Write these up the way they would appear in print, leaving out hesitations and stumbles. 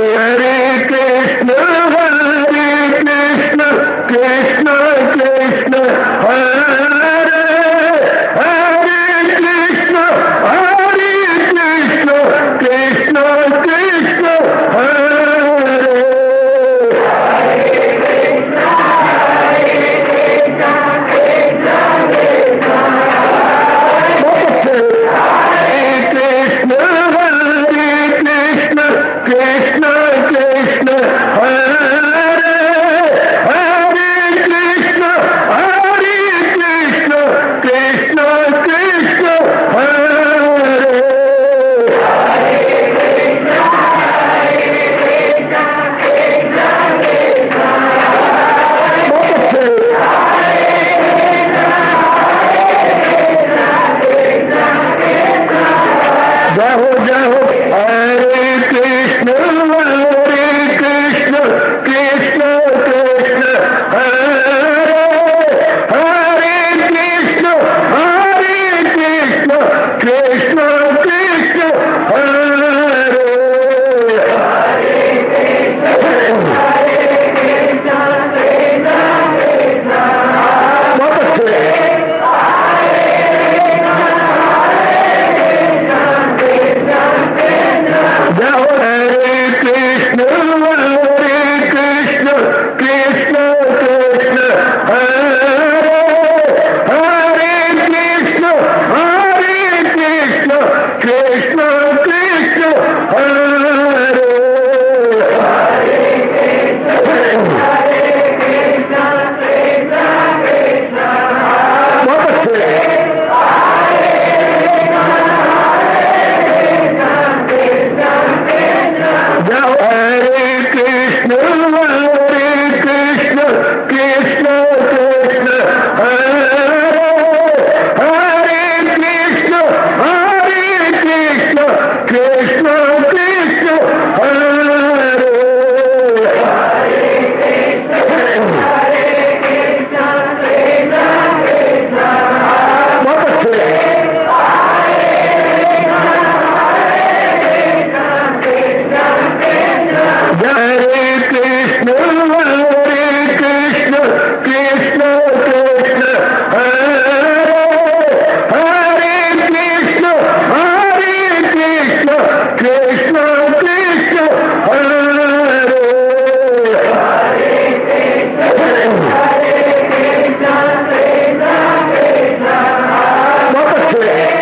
हरे कृष्ण कृष्ण कृष्ण हरे हरे कृष्ण कृष्ण कृष्ण हरे कृष्ण कृष्ण हरे हरे कृष्ण कृष्ण कृष्ण हरे जय हो हरे कृष्ण कृष्ण कृष्ण हरे हरे कृष्ण कृष्ण कृष्ण हरे बहुत अच्छे जय हो हरे कृष्ण कृष्ण कृष्ण हरे हरे कृष्ण कृष्ण कृष्ण हरे बहुत अच्छे जय हो हरे कृष्ण कृष्ण कृष्ण हरे हरे कृष्ण कृष्ण कृष्ण हरे बहुत अच्छे हरे कृष्ण कृष्ण हरे हरे कृष्ण कृष्ण कृष्ण हरे बहुत अच्छे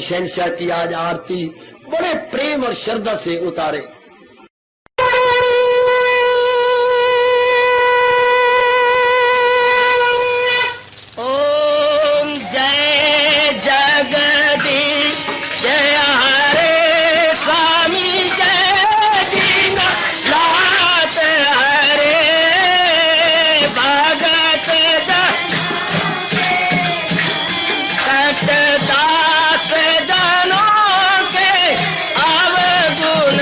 शहंशाह की आज आरती बड़े प्रेम और श्रद्धा से उतारे। ओम जय जगदीश जय हरे स्वामी जय दीनानाथ हरे भगत दास जनों के अवगुण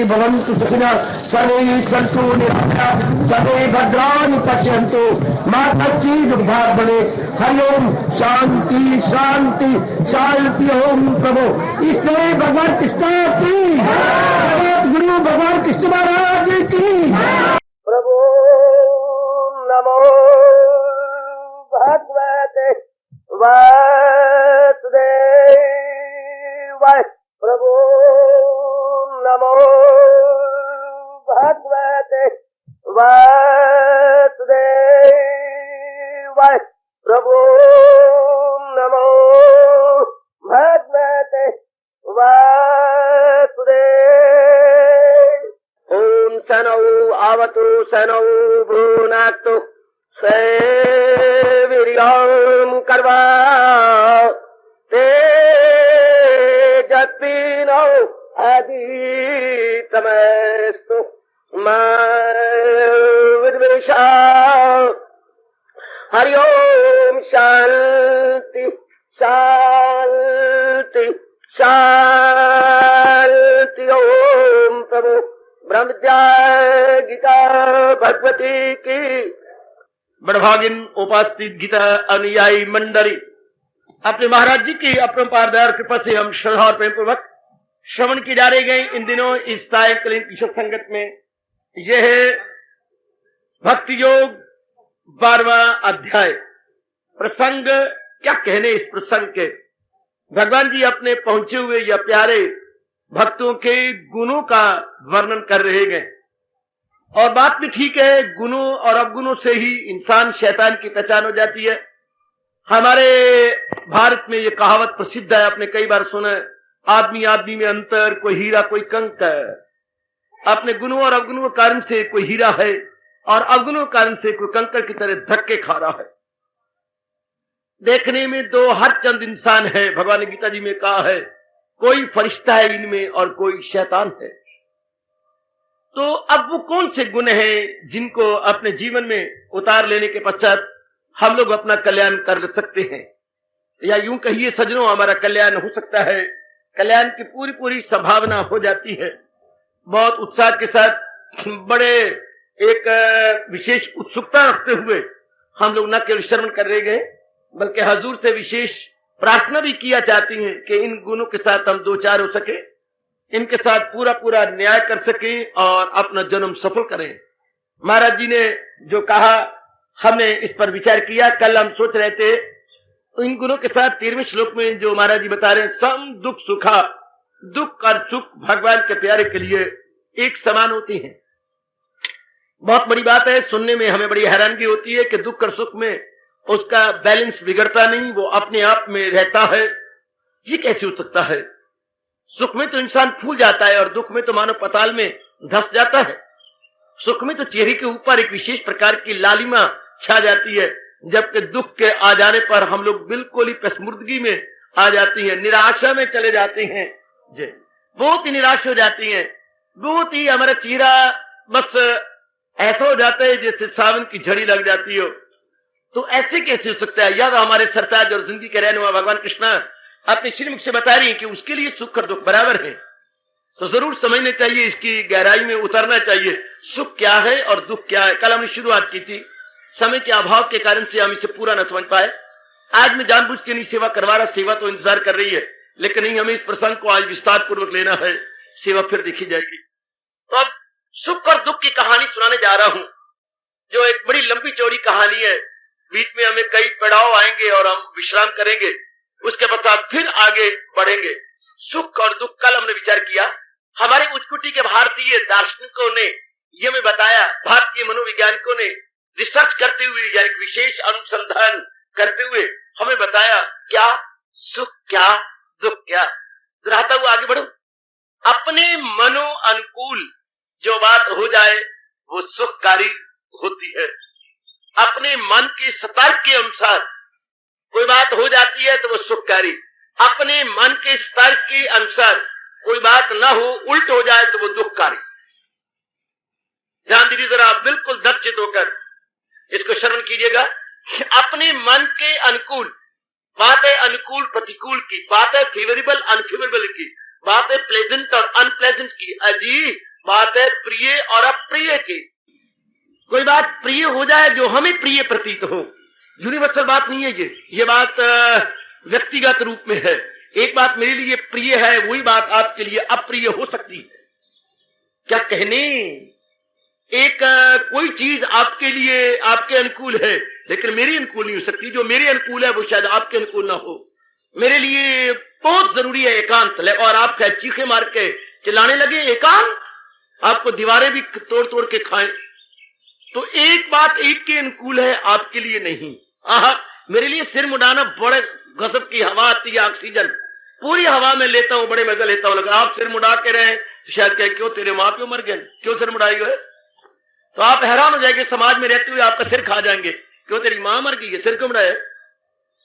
भवन्तु सुखिनः सर्वे सन्तु निरामयाः सर्वे भद्राणि पश्यन्तु मा कश्चित् दुःखात् भवेत्। हरि ओम शांति शांति शांति। ओम प्रभु इसलिए भगवान कृष्ण की गुरु भगवान कृष्ण महाराज की प्रभु नमो भगवते वासुदेवाय। प्रभु नमो भगवते वासुदेवाय। प्रभु नमो भगवते वासुदेवाय। ओम सनौ आवतु सनौ भ्रूनाक्तु सेवीर्यं कर्वा तेजस्विनो अधीतमस्तु मा विद्वेषा। हरि ओम शांति शांति शांति। ओम प्रभु ब्रह्मज्ञा गीता भगवती की। बड़भागिन उपास्थित गीता अनुयायी मंडली, अपने महाराज जी की अपरंपार दया कृपा से हम श्रद्धा और प्रेम पूर्वक श्रवण की जा रही गई इन दिनों इस सायंकालीन ईश्वर संगत में यह है भक्ति योग 12वां अध्याय। प्रसंग क्या कहने इस प्रसंग के। भगवान जी अपने पहुंचे हुए या प्यारे भक्तों के गुणों का वर्णन कर रहे हैं। और बात भी ठीक है, गुणों और अवगुणों से ही इंसान शैतान की पहचान हो जाती है। हमारे भारत में ये कहावत प्रसिद्ध है, आपने कई बार सुना है, आदमी आदमी में अंतर, कोई हीरा कोई कंकर। अपने गुणों और अवगुणों के कारण से कोई हीरा है और अवगुणों के कारण से कोई कंकर की तरह धक्के खा रहा है। देखने में दो हर चंद इंसान है। भगवान ने गीता जी में कहा है कोई फरिश्ता है इनमें और कोई शैतान है। तो अब वो कौन से गुण हैं जिनको अपने जीवन में उतार लेने के पश्चात हम लोग अपना कल्याण कर सकते हैं, या यूं कहिए सज्जनों हमारा कल्याण हो सकता है। कल्याण की पूरी पूरी संभावना हो जाती है। बहुत उत्साह के साथ बड़े एक विशेष उत्सुकता रखते हुए हम लोग न केवल श्रवण कर रहे गए बल्कि हजूर से विशेष प्रार्थना भी किया चाहती हैं कि इन गुणों के साथ हम दो चार हो सके, इनके साथ पूरा पूरा न्याय कर सके और अपना जन्म सफल करें। महाराज जी ने जो कहा हमने इस पर विचार किया। कल हम सोच रहे थे इन गुणों के साथ 13वें श्लोक में जो महाराज जी बता रहे हैं, सम दुख सुखा, दुख और सुख भगवान के प्यारे के लिए एक समान होती हैं। बहुत बड़ी बात है, सुनने में हमें बड़ी हैरानगी होती है कि दुख और सुख में उसका बैलेंस बिगड़ता नहीं, वो अपने आप में रहता है। ये कैसे हो सकता है? सुख में तो इंसान फूल जाता है और दुख में तो मानो पताल में धंस जाता है। सुख में तो चेहरे के ऊपर एक विशेष प्रकार की लालिमा छा जाती है, जबकि दुख के आ जाने पर हम लोग बिल्कुल ही पसमुर्दगी में आ जाती हैं, निराशा में चले जाते हैं जी, बहुत ही निराश हो जाती हैं। बहुत ही हमारा चेहरा बस ऐसा हो जाता है जैसे सावन की झड़ी लग जाती हो। तो ऐसे कैसे हो सकता है? याद हमारे सरताज और जिंदगी के रहने वाला भगवान कृष्णा अपने श्रीमुख से बता रही है कि उसके लिए सुख और दुख बराबर है। तो जरूर समझना चाहिए, इसकी गहराई में उतरना चाहिए, सुख क्या है और दुख क्या है। कल हमने शुरुआत की थी, समय के अभाव के कारण से हम इसे पूरा न समझ पाए। आज मैं जानबूझ के नहीं सेवा करवा रहा, सेवा तो इंतजार कर रही है, लेकिन नहीं, हमें इस प्रसंग को आज विस्तार पूर्वक लेना है, सेवा फिर देखी जाएगी। तो अब सुख और दुख की कहानी सुनाने जा रहा हूं, जो एक बड़ी लंबी चौड़ी कहानी है। बीच में हमें कई पड़ाव आएंगे और हम विश्राम करेंगे, उसके पश्चात फिर आगे बढ़ेंगे। सुख और दुख, कल हमने विचार किया, हमारे उच्चकोटि के भारतीय दार्शनिकों ने यह हमें बताया, भारतीय मनोवैज्ञानिकों ने रिसर्च करते हुए या एक विशेष अनुसंधान करते हुए हमें बताया क्या सुख क्या दुख क्या। दोहराता हुआ आगे बढ़ो, अपने मनो अनुकूल जो बात हो जाए वो सुखकारी होती है। अपने मन के सतर्क के अनुसार कोई बात हो जाती है तो वो सुखकारी। अपने मन के सतर्क के अनुसार कोई बात ना हो, उल्ट हो जाए तो वो दुखकारी। ध्यान दीजिए जरा, बिल्कुल दक्षित होकर इसको श्रवण कीजिएगा। अपने मन के अनुकूल बात है, अनुकूल प्रतिकूल की बात है, फेवरेबल अनफेवरेबल की बात है, प्लेजेंट और अनप्लेजेंट की। अजी बात है प्रिय और अप्रिय की। कोई बात प्रिय हो जाए जो हमें प्रिय प्रतीत हो, यूनिवर्सल बात नहीं है ये बात व्यक्तिगत रूप में है। एक बात मेरे लिए प्रिय है, वही बात आपके लिए अप्रिय हो सकती है। क्या कहने, एक कोई चीज आपके लिए आपके अनुकूल है लेकिन मेरे अनुकूल नहीं हो सकती। जो मेरे अनुकूल है वो शायद आपके अनुकूल ना हो। मेरे लिए बहुत जरूरी है एकांत, और आप क्या चीखे मार के चिल्लाने लगे एकांत, आपको दीवारें भी तोड़ तोड़ के खाएं। तो एक बात एक के अनुकूल है, आपके लिए नहीं। मेरे लिए सिर मुड़ाना बड़े गजब की हवा आती है, ऑक्सीजन पूरी हवा में लेता हूं, बड़े मजा लेता हूं। लेकिन आप सिर मुड़ा के रहे तो शायद कहे क्यों तेरे माँ क्यों मर गए, क्यों सिर मुड़ाई है? तो आप हैरान हो जाएंगे, समाज में रहते हुए आपका सिर खा जाएंगे, क्यों तेरी माँ मर गई है, सिर क्यों मुड़ाए?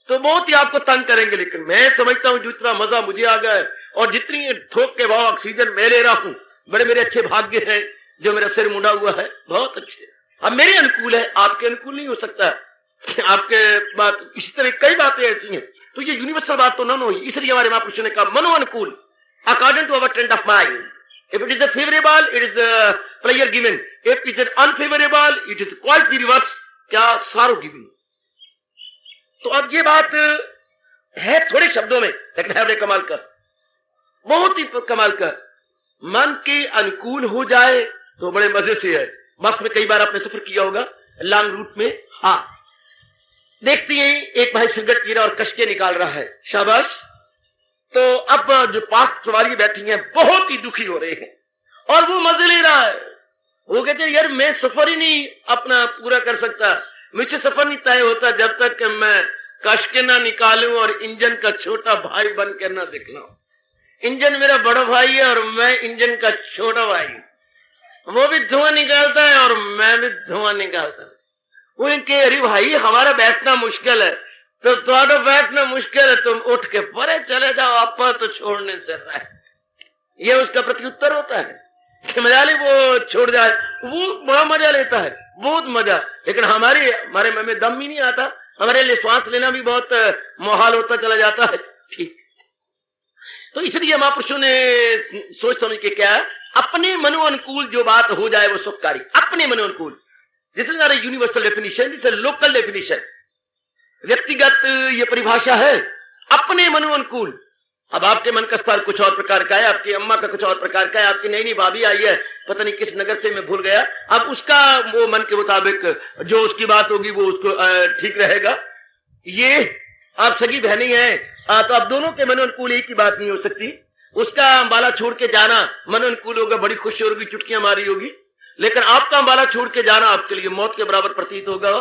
तो बहुत ही आपको तंग करेंगे। लेकिन मैं समझता हूं जितना मजा मुझे आ गया है और जितनी ठोक के भाव ऑक्सीजन मैं ले रहा हूं, बड़े मेरे अच्छे भाग्य हैं जो मेरा सिर मुड़ा हुआ है, बहुत अच्छे। अब मेरे अनुकूल है, आपके अनुकूल नहीं हो सकता। आपके बात इसी तरह कई बातें ऐसी हैं। तो ये यूनिवर्सल बात तो न हुई, इसलिए हमारे महापुरुषों ने कहा मनो अनुकूल, according to our trend of mind. If it is a favorable, it is a pleasure given. If it is unfavorable, it is quite the reverse. क्या sorrow given. तो अब ये बात है थोड़े शब्दों में, लेकिन है बड़े कमाल का, बहुत ही कमाल का। मन के अनुकूल हो जाए तो बड़े मजे से है। बस में कई बार आपने सफर किया होगा लॉन्ग रूट में। हाँ, देखती हैं एक भाई सिगरेट पी रहा और कश के निकाल रहा है, शाबाश। तो अब जो पास सवारी बैठी हैं बहुत ही दुखी हो रहे हैं और वो मजे ले रहा है। वो कहते हैं यार मैं सफर ही नहीं अपना पूरा कर सकता, मुझसे सफर नहीं तय होता जब तक कि मैं कश के ना निकालूं और इंजन का छोटा भाई बन के ना दिखलाऊं। इंजन मेरा बड़ा भाई है और मैं इंजन का छोटा भाई। वो भी धुआं निकालता है और मैं भी धुआं निकालता हूं। वो इनके अरे भाई हमारा बैठना मुश्किल है, तो तुम्हारा बैठना मुश्किल है, तुम उठ के परे चले जाओ, आपा तो छोड़ने से रहा है। ये उसका प्रत्युत्तर होता है कि मजाली वो छोड़ जाए, वो बड़ा मजा लेता है, बहुत मजा। लेकिन हमारे मन में दम ही नहीं आता, हमारे लिए श्वास लेना भी बहुत मुहाल होता चला जाता है। ठीक, तो इसलिए महापुरुषों ने सोच समझ के क्या अपने मनो अनुकूल जो बात हो जाए वो सुखकारी, अपने मनो अनुकूल। This is not a universal definition, this is local definition. व्यक्तिगत ये परिभाषा है, अपने मनो अनुकूल। अब आपके मन का स्तर कुछ और प्रकार का है, आपकी अम्मा का कुछ और प्रकार का है, आपकी नई नई भाभी आई है पता नहीं किस नगर से, मैं भूल गया। अब उसका वो मन के मुताबिक जो उसकी बात होगी वो उसको ठीक रहेगा। ये आप सगी बहनी है तो अब दोनों के मन अनुकूल एक ही बात नहीं हो सकती। उसका अंबाला छोड़ के जाना मन अनुकूल होगा, बड़ी खुशी होगी, चुटकियां मारी होगी। लेकिन आपका अंबाला छोड़ के जाना आपके लिए मौत के बराबर प्रतीत होगा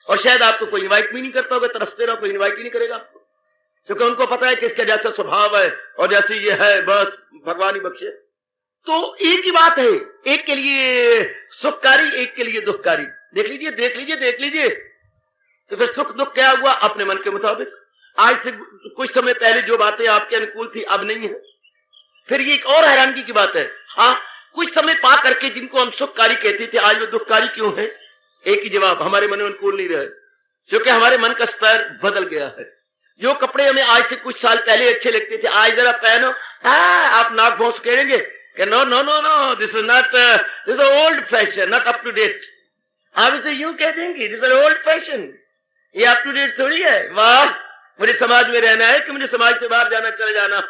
और शायद आपको कोई इन्वाइट भी नहीं करता होगा, तरसते रहो, कोई इन्वाइट ही नहीं करेगा आपको, क्योंकि उनको पता है कि इसका जैसा स्वभाव है और जैसी ये है बस भगवान ही बख्शे। तो एक ही बात है, एक के लिए सुखकारी, एक के लिए दुखकारी। देख लीजिए देख लीजिए देख लीजिए। तो फिर सुख दुख क्या हुआ अपने मन के मुताबिक। आज से कुछ समय पहले जो बातें आपके अनुकूल थी अब नहीं है। फिर ये एक और हैरानगी की बात है, हाँ कुछ समय पा करके जिनको हम सुखकारी कहते थे आज वो दुखकारी क्यों है? एक ही जवाब, हमारे मन अनुकूल नहीं रहे, क्योंकि हमारे मन का स्तर बदल गया है। जो कपड़े हमें आज से कुछ साल पहले अच्छे लगते थे आज जरा पहनो, आप नाक भौंस करेंगे कि no no no no this is not, this is old fashion, not up to date. आप इसे यूं कह देंगे दिस इज ओल्ड फैशन, ये अप टू डेट थोड़ी है। वाह, मुझे समाज में रहना है कि मुझे समाज से बाहर जाना चले जाना।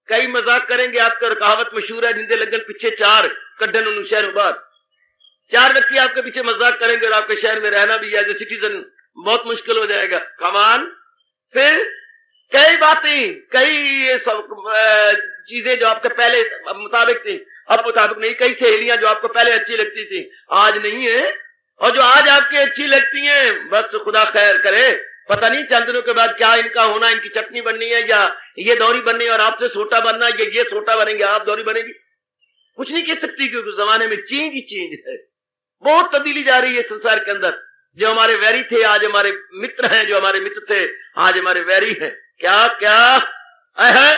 कई मजाक करेंगे, आपका कहावत मशहूर है जिंदे लगन पीछे चार कड्डन उन शहर बार। चार व्यक्ति आपके पीछे मजाक करेंगे और आपके शहर में रहना भी एज ए सिटीजन बहुत मुश्किल हो जाएगा। कमान फिर कई बातें, कई सब चीजें जो आपके पहले मुताबिक थी अब मुताबिक नहीं, कई सहेलियां जो आपको पहले अच्छी लगती थी आज नहीं है, और जो आज आपकी अच्छी लगती हैं बस खुदा खैर करे, पता नहीं चंद दिनों के बाद क्या इनका होना, इनकी चटनी बननी है या ये दौरी बननी है और आपसे सोटा बनना, ये सोटा बनेंगे आप दौरी बनेगी, कुछ नहीं कह सकती क्योंकि जमाने में चेंज ही चेंज है। बहुत तब्दीली जा रही है संसार के अंदर। जो हमारे वैरी थे आज हमारे मित्र हैं, जो हमारे मित्र थे आज हमारे वैरी हैं। क्या क्या है,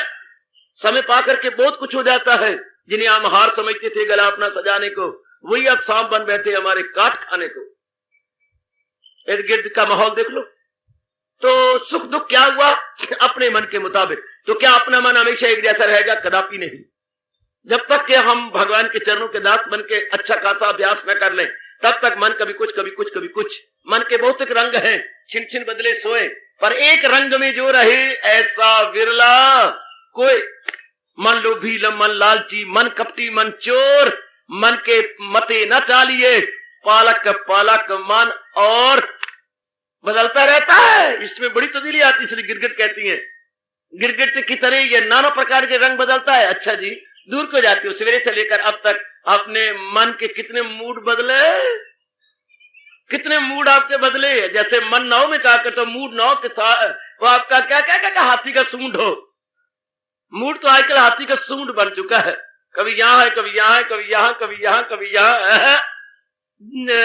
समय पा करके बहुत कुछ हो जाता है। जिन्हें हम हार समझते थे गला अपना सजाने को, वही अब सांप बन बैठे हमारे काट खाने को। इर्द गिर्द का माहौल देख लो। तो सुख दुख क्या हुआ अपने मन के मुताबिक। तो क्या अपना मन हमेशा एक जैसा रहेगा? कदापि नहीं। जब तक कि हम भगवान के चरणों के दास बन के अच्छा खासा अभ्यास न कर लें, तब तक मन कभी कुछ कभी कुछ कभी कुछ। मन के बहुत एक रंग हैं, छिन छिन बदले सोए, पर एक रंग में जो रहे ऐसा विरला कोई। मन लोभी, मन लालची, मन कपटी, मन चोर, मन के मते न चालिए, पालक पालक मन और बदलता रहता है। इसमें बड़ी तब्दीली आती है, इसलिए गिरगिट कहती है। गिरगिट की तरह ये नाना प्रकार के रंग बदलता है। अच्छा जी, दूर को जाती हो, सवेरे से लेकर अब तक अपने मन के कितने मूड बदले, कितने मूड आपके बदले। जैसे मन नाव में कहा तो मूड नाव के साथ वो आपका क्या क्या क्या हाथी का सूंड हो। मूड तो आजकल हाथी का सूंड बन चुका है, कभी यहां है, कभी यहां है, कभी यहां, कभी यहां, कभी यहां।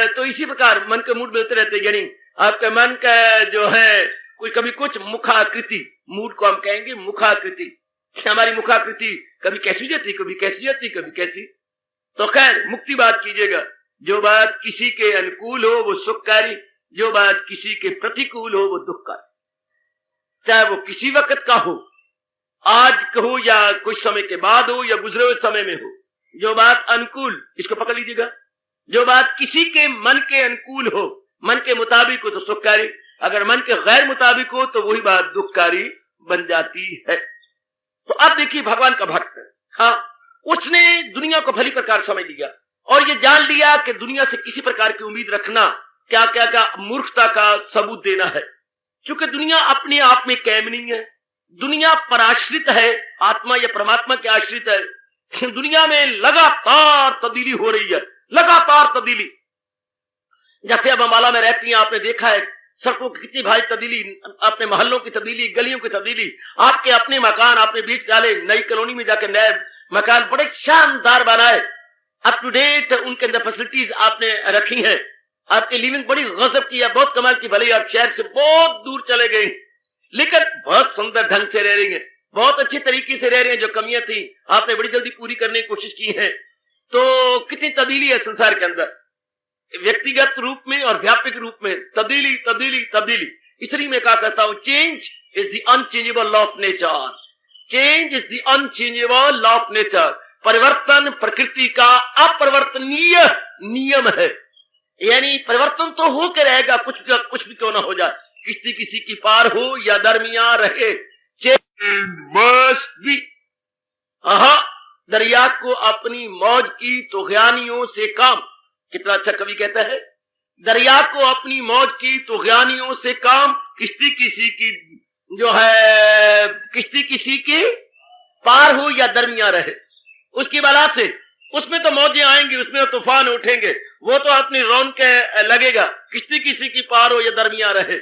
तो इसी प्रकार मन के मूड बदलते रहते हैं। यानी आपके मन का जो है कोई कभी कुछ मुखाकृति, मूड को हम कहेंगे मुखाकृति। हमारी मुखाकृति कभी कैसी जाती, कभी कैसी जाती, कभी कैसी। तो खैर मुक्ति बात कीजिएगा। जो बात किसी के अनुकूल हो वो सुखकारी, जो बात किसी के प्रतिकूल हो वो दुखकारी। चाहे वो किसी वक्त का हो, आज हो या कुछ समय के बाद हो या गुजरे हुए समय में हो, जो बात अनुकूल, इसको पकड़ लीजिएगा। जो बात किसी के मन के अनुकूल हो, मन के मुताबिक हो तो सुखकारी, अगर मन के गैर मुताबिक हो तो वही बात दुखकारी बन जाती है। तो अब देखिए भगवान का भक्त, हाँ, उसने दुनिया को भली प्रकार समझ लिया और ये जान लिया कि दुनिया से किसी प्रकार की उम्मीद रखना क्या क्या क्या मूर्खता का सबूत देना है। क्योंकि दुनिया अपने आप में कायम नहीं है, दुनिया पराश्रित है, आत्मा या परमात्मा के आश्रित है। दुनिया में लगातार तब्दीली हो रही है, लगातार तब्दीली। जैसे अब अम्बाला में रहती हैं, आपने देखा है सड़कों की कितनी भारी तब्दीली, अपने मोहल्लों की तब्दीली, गलियों की तब्दीली, आपके अपने मकान आपने बीच डाले, नई कॉलोनी में जाकर नए मकान बड़े शानदार बनाए, अप टू डेट उनके अंदर फैसिलिटीज आपने रखी हैं, आपकी लिविंग बड़ी गजब की है, बहुत कमाल की। भले आप शहर से बहुत दूर चले गए लेकिन बहुत सुंदर ढंग से रह रही हैं, बहुत अच्छी तरीके से रह रहे हैं। जो कमियां थी आपने बड़ी जल्दी पूरी करने की कोशिश की है। तो कितनी तब्दीली है संसार के अंदर, व्यक्तिगत रूप में और व्यापक रूप में तब्दीली तब्दीली तब्दीली। इसलिए मैं कहा करता हूं, change is the unchangeable law of nature, change is the unchangeable law of nature. परिवर्तन प्रकृति का अपरिवर्तनीय नियम है। यानी परिवर्तन तो होकर रहेगा, कुछ भी क्यों ना हो जाए, किसी किसी की पार हो या दरमियान रहे, चेंज मस्ट बी। दरिया को अपनी मौज की तो ज्ञानियों से काम। कितना अच्छा कवि कहता है, दरिया को अपनी मौज की तो ज्ञानियों से काम, किश्ती किसी की जो है, किश्ती किसी की पार हो या दरमियान रहे, उसकी बला से, उसमें तो मौजें आएंगी, उसमें तो तूफान उठेंगे, वो तो अपनी रौनक लगेगा। किश्ती किसी की पार हो या दरमियान रहे,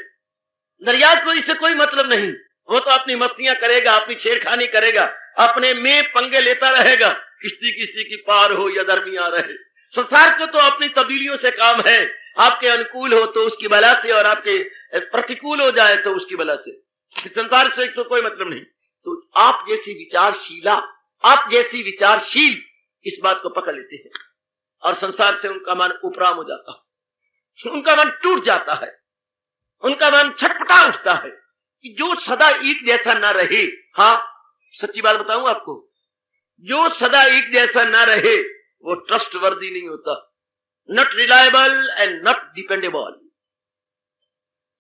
दरिया को इससे कोई मतलब नहीं, वो तो अपनी मस्तियां करेगा, अपनी छेड़खानी करेगा, अपने में पंगे लेता रहेगा। किश्ती किसी की पार हो या दरमियान रहे। संसार को तो अपनी तब्दीलियों से काम है, आपके अनुकूल हो तो उसकी बला से, और आपके प्रतिकूल हो जाए तो उसकी बला से। संसार से तो कोई मतलब नहीं। तो आप जैसी विचारशीला, आप जैसी विचारशील इस बात को पकड़ लेते हैं और संसार से उनका मन उपराम हो जाता है, उनका मन टूट जाता है, उनका मन छटपटा उठता है कि जो सदा एक जैसा ना रहे। हाँ, सच्ची बात बताऊं आपको, जो सदा एक जैसा ना रहे वो ट्रस्टवर्दी नहीं होता, not reliable and not dependable.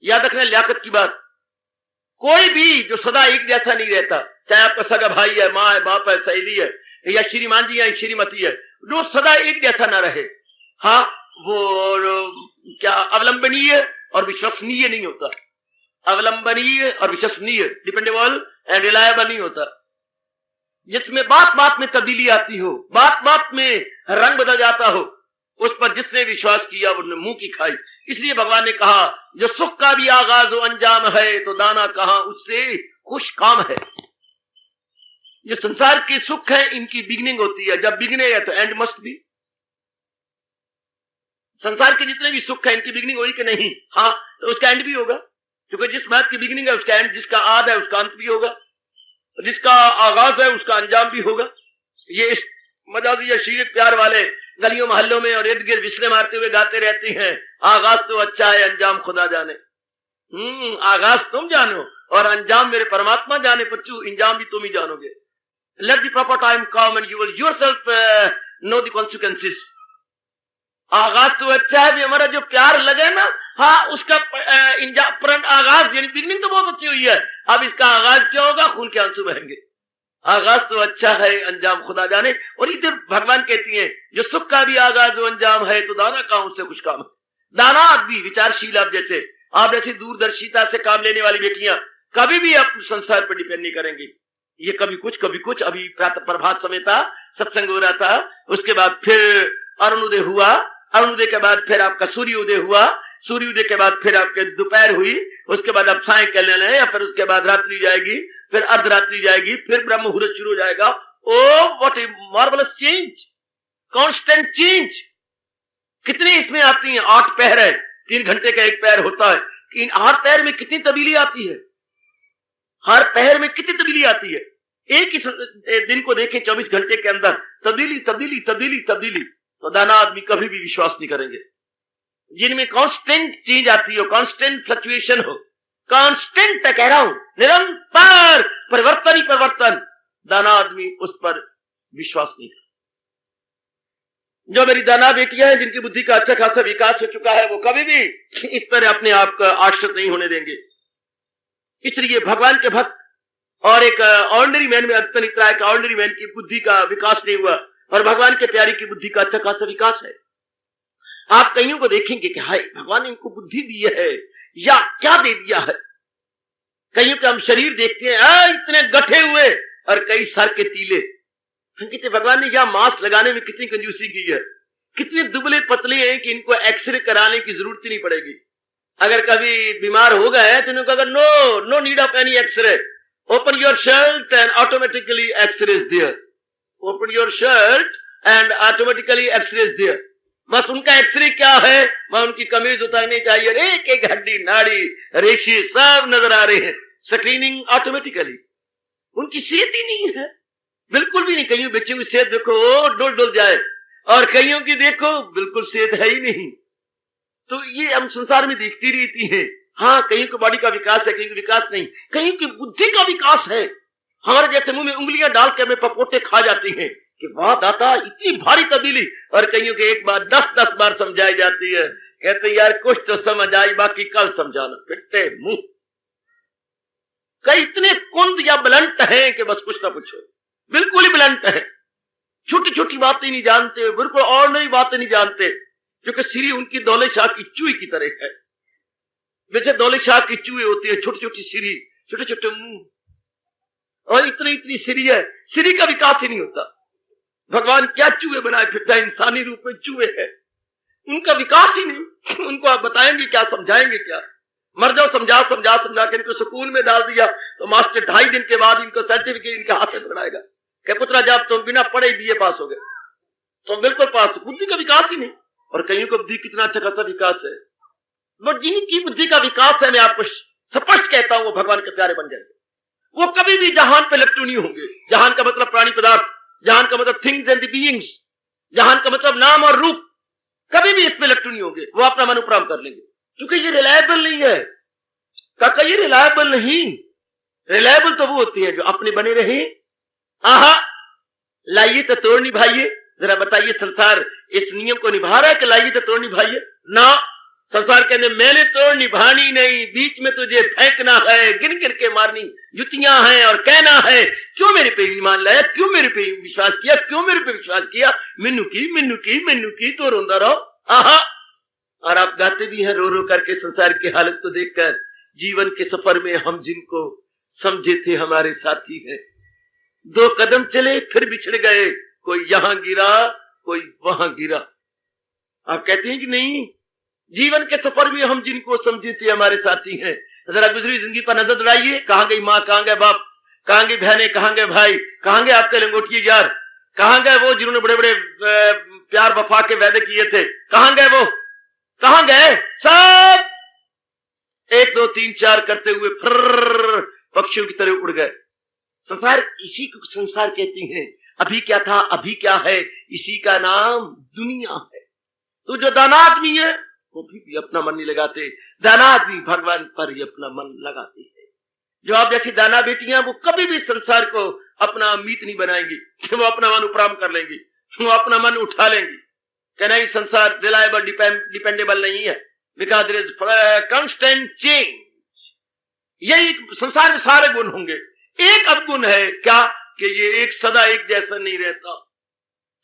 याद रखना लियाकत की बात, कोई भी जो सदा एक जैसा नहीं रहता, चाहे आपका सगा भाई है, माँ है, बाप है, सहेली है, या श्रीमान जी है, श्रीमती है, जो सदा एक जैसा ना रहे, हाँ, वो क्या अवलंबनीय और विश्वसनीय नहीं होता। अवलंबनीय और विश्वसनीय, डिपेंडेबल एंड रिलायबल नहीं होता। जिसमें बात बात में तब्दीली आती हो, बात बात में रंग बदल जाता हो, उस पर जिसने विश्वास किया उसने मुंह की खाई। इसलिए भगवान ने कहा, जो सुख का भी आगाज हो अंजाम है, तो दाना कहां उससे खुश काम है। जो संसार के सुख है इनकी बिगिनिंग होती है, जब बिगने है तो एंड मस्ट बी। संसार के जितने भी सुख है इनकी बिगिनिंग होगी कि नहीं, हाँ, तो उसका एंड भी होगा, क्योंकि जिस बात की बिगिनिंग है उसका एंड, जिसका आद है उसका अंत भी होगा, जिसका आगाज है उसका अंजाम भी होगा। ये इस मजाजी या शीर प्यार वाले गलियों मोहल्लों में और इर्द गिर्द विस्ले मारते हुए गाते रहती हैं, आगाज तो अच्छा है, अंजाम खुदा जाने। आगाज तुम जानो और अंजाम मेरे परमात्मा जाने, बच्चू इंजाम भी तुम ही जानोगे। let the proper time come and you will yourself know the consequences. आगाज तो अच्छा है भी, हमारा जो प्यार लगे ना, हाँ उसका आगाज यानी बिगनिंग तो बहुत अच्छी हुई है, अब इसका आगाज क्या होगा, खून के आंसू बहेंगे। आगाज तो अच्छा है, अंजाम खुदा जाने। और इधर भगवान कहती हैं जो सुख का भी आगाज वो अंजाम है तो दाना का उससे कुछ काम है। दाना आदमी विचारशील, आप जैसी दूरदर्शिता से काम लेने वाली बेटियां कभी भी अपने संसार पर डिपेंड नहीं करेंगी। ये कभी कुछ अभी प्रातः प्रभात समय था, सत्संग हो रहा था, उसके बाद फिर अरुणोदय हुआ, अरुणोदय के बाद फिर आपका सूर्योदय हुआ, सूर्योदय के बाद फिर आपके दोपहर हुई, उसके बाद आप सायंकाल है, या फिर उसके बाद रात्रि जाएगी, फिर अर्धरात्रि जाएगी, फिर ब्रह्म मुहूर्त शुरू हो जाएगा। Oh what A marvellous change, constant change. कितनी इसमें आती है, 8 पहर है, 3 घंटे का एक पहर होता है, इन 8 पहर में कितनी तब्दीली आती है, हर पहर में कितनी तब्दीली आती है। एक ही दिन को देखें 24 घंटे के अंदर तब्दीली तब्दीली तब्दीली तब्दीली। तो दाना आदमी कभी भी विश्वास नहीं करेंगे। जिनमें कांस्टेंट चेंज आती हो, कांस्टेंट फ्लक्चुएशन हो, कांस्टेंट कह रहा हूं, निरंतर परिवर्तन ही परिवर्तन, दाना आदमी उस पर विश्वास नहीं करता। जो मेरी दाना बेटियां हैं जिनकी बुद्धि का अच्छा खासा विकास हो चुका है, वो कभी भी इस पर अपने आप का आश्रित नहीं होने देंगे। इसलिए भगवान के भक्त और एक ऑर्डिनरी मैन में अंतर इतना है कि ऑर्डिनरी मैन की बुद्धि का विकास नहीं हुआ और भगवान के प्यारी की बुद्धि का अच्छा खासा विकास है। आप कईयों को देखेंगे कि हाय भगवान ने इनको बुद्धि दी है या क्या दे दिया है। कईयों के हम शरीर देखते हैं इतने गठे हुए और कई सर के तीले, कहते भगवान ने या मास्क लगाने में कितनी कंजूसी की है, कितने दुबले पतले हैं कि इनको एक्सरे कराने की जरूरत ही नहीं पड़ेगी। अगर कभी बीमार हो गए तो इनको अगर no need of any x-ray, open your shirt and automatically x-ray is there, open your shirt and automatically x-ray is there. बस उनका एक्सरे क्या है, वह उनकी कमीज उतारनी चाहिए, एक एक हड्डी नाड़ी रेशे सब नजर आ रहे हैं, स्क्रीनिंग ऑटोमेटिकली। उनकी सेहत ही नहीं है, बिल्कुल भी नहीं। कईयों बच्चों की सेहत देखो डोल डोल जाए और कईयों की देखो बिल्कुल सेहत है ही नहीं। तो ये हम संसार में देखती रहती हैं। हाँ, कईयों की बॉडी का विकास है, कईयों का विकास नहीं, कईयों की बुद्धि का विकास है। हमारे जैसे मुंह में उंगलियां डाल के हमें पपोटे खा जाती हैं कि वाह दाता इतनी भारी तब्दीली, और कईयों के एक बार 10-10 बार समझाई जाती है, कहते यार कुछ तो समझ आई बाकी कल समझाना, पिटते मुंह। कई इतने कुंद या ब्लंट हैं कि बस कुछ ना पूछो, बिल्कुल ही ब्लंट है, छोटी छोटी बातें नहीं जानते, बिल्कुल और नई बातें नहीं जानते, क्योंकि सीरी उनकी दौले शाह की चूही की तरह है। जैसे दौले शाह की चूहे होती है, छोटी छोटी सीरी, छोटे छोटे मुंह, और इतनी इतनी सीरी है, सीरी का विकास ही नहीं होता। भगवान क्या चूहे बनाए फिरता है, इंसानी रूप में चूहे है, उनका विकास ही नहीं। उनको आप बताएंगे क्या, समझाएंगे क्या? मर जाओ समझा समझा समझा के इनको स्कूल में डाल दिया तो मास्टर 2.5 दिन के बाद इनको सर्टिफिकेट इनके हाथ में पकड़ाएगा कि पुत्रा जब तुम बिना पढ़े बीए पास हो गए, तुम बिल्कुल पास। बुद्धि का विकास ही नहीं। और कईयों को बुद्धि कितना अच्छा खासा विकास है, बट जिनकी बुद्धि का विकास है, मैं आपको स्पष्ट कहता हूं, वो भगवान के प्यारे बन जाएंगे। वो कभी भी जहान पे लट्टू नहीं होंगे। जहान का मतलब प्राणी पदार्थ, जहान का मतलब थिंग्स एंड द बीइंग्स, जहान का मतलब नाम और रूप, कभी भी इसमें लट्टू नहीं होंगे। वो अपना मन उपराम कर लेंगे, क्योंकि ये रिलायबल नहीं है। काका ये रिलायबल नहीं, रिलायबल तो वो होती है जो अपने बने रहे। आहा, लाइए तो तोड़ निभाइए। जरा बताइए संसार इस नियम को निभा रहा है कि लाइए तो तोड़ निभाइए? ना, संसार कहने मैंने तोड़ निभानी नहीं, बीच में तुझे फेंकना है, गिर गिर के मारनी जुतियां हैं, और कहना है क्यों मेरे पे ईमान लाया, क्यों मेरे पे विश्वास किया, क्यों मेरे पे विश्वास किया, मिन्नू की मिन्नू की मिन्नू की, तो रोंदा रहो। आहा, और आप गाते भी हैं रो रो करके संसार की हालत को देखकर, जीवन के सफर में हम जिनको समझे थे हमारे साथी हैं, 2 कदम चले फिर बिछड़ गए, कोई यहां गिरा कोई वहां गिरा। आप कहते हैं कि नहीं, जीवन के सफर में हम जिनको समझे थे हमारे साथी हैं। जरा गुजरी जिंदगी पर नजर दौड़ाइए, कहां गई माँ, कहां गए बाप, कहां गई बहनें, कहां गए भाई, कहां गए आपके लंगोटिए यार, कहां गए वो जिन्होंने बड़े बड़े प्यार वफा के वादे किए थे, कहां गए वो, कहां गए? सब 1 2 3 4 करते हुए फर पक्षियों की तरह उड़ गए। संसार, इसी को संसार कहती हैं। अभी क्या था, अभी क्या है, इसी का नाम दुनिया है। तो जो दाना आदमी है वो भी अपना मन नहीं लगाते, दाना आदमी भगवान पर ही अपना मन लगाते हैं। जो आप जैसी दाना बेटियां, वो कभी भी संसार को अपना मीत नहीं बनाएंगी कि वो अपना मन उपराम कर लेंगी, वो अपना मन उठा लेंगी कि नहीं, संसार रिलायबल डिपेंडेबल नहीं है, because there is constant change. यही संसार में सारे गुण होंगे। एक अवगुण है क्या कि ये एक सदा एक जैसा नहीं रहता।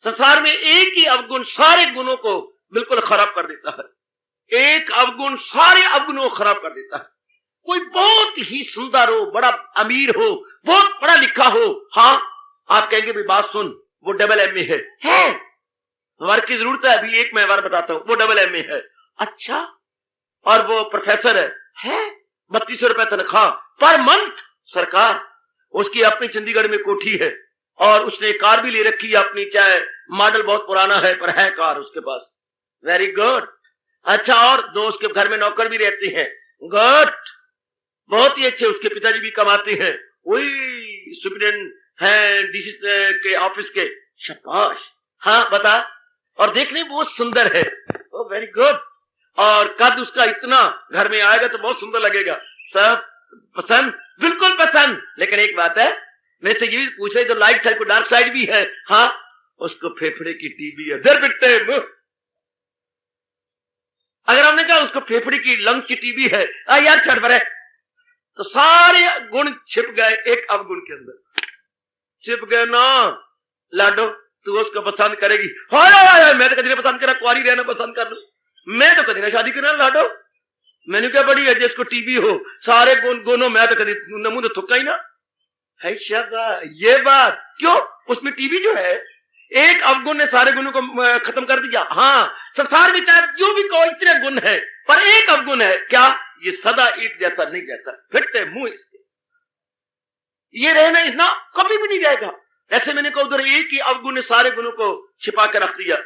संसार में एक ही अवगुण सारे गुणों को बिल्कुल खराब कर देता है। एक अवगुण सारे अवगुणों को खराब कर देता है। कोई बहुत ही सुंदर हो, बड़ा अमीर हो, बहुत पढ़ा लिखा हो, हाँ आप कहेंगे भी बात सुन, वो डबल एमए है वर्क की जरूरत है, अभी एक मैं बार बताता हूं, वो डबल एमए है। अच्छा, और वो प्रोफेसर है 3200 रुपए तनख्वाह पर मंथ सरकार, उसकी अपनी चंडीगढ़ में कोठी है और उसने कार भी ले रखी है अपनी, चाहे मॉडल बहुत पुराना है पर है कार उसके पास। Very good. अच्छा, और दो उसके घर में नौकर भी रहते हैं। गुड, बहुत ही अच्छे। उसके पिताजी भी कमाते हैं, वही सुप्रीडेंट हैं डीसी के ऑफिस के। शाबाश। हाँ बता। और देखने में बहुत सुंदर है। ओ वेरी गुड। और कद उसका इतना, घर में आएगा तो बहुत सुंदर लगेगा। सब पसंद, बिल्कुल पसंद। लेकिन एक बात है, मेरे से ये भी पूछे तो लाइट साइड को डार्क साइड भी है। हाँ, उसको फेफड़े की टीबी है। दर पिटते हैं। अगर हमने कहा उसको फेफड़े की लंग की टीबी है, यार छठ भरे, तो सारे गुण छिप गए एक अवगुण के अंदर, छिप गए ना। लाडो तू उसको पसंद करेगी। हाय मैं तो कभी नहीं पसंद करा, कुआरी रहना पसंद कर लू, मैं तो कभी ना शादी करना। लाडो मैंने क्या बड़ी है जिसको टीबी हो, सारे गुणों मैं तो कभी नमून तो थुक्का ही ना है। शाबाश। ये बात क्यों, उसमें टीबी जो है एक अवगुण ने सारे गुणों को खत्म कर दिया। हाँ, संसार में चाहे जो भी कोई इतने गुण है पर एक अवगुण है क्या, ये सदा एक जैसा नहीं रहता, फिरते मुंह इसके, ये रहना इतना कभी भी नहीं रहेगा। जैसे मैंने कहा उधर एक ही अवगुण ने सारे गुणों को छिपा कर रख दिया,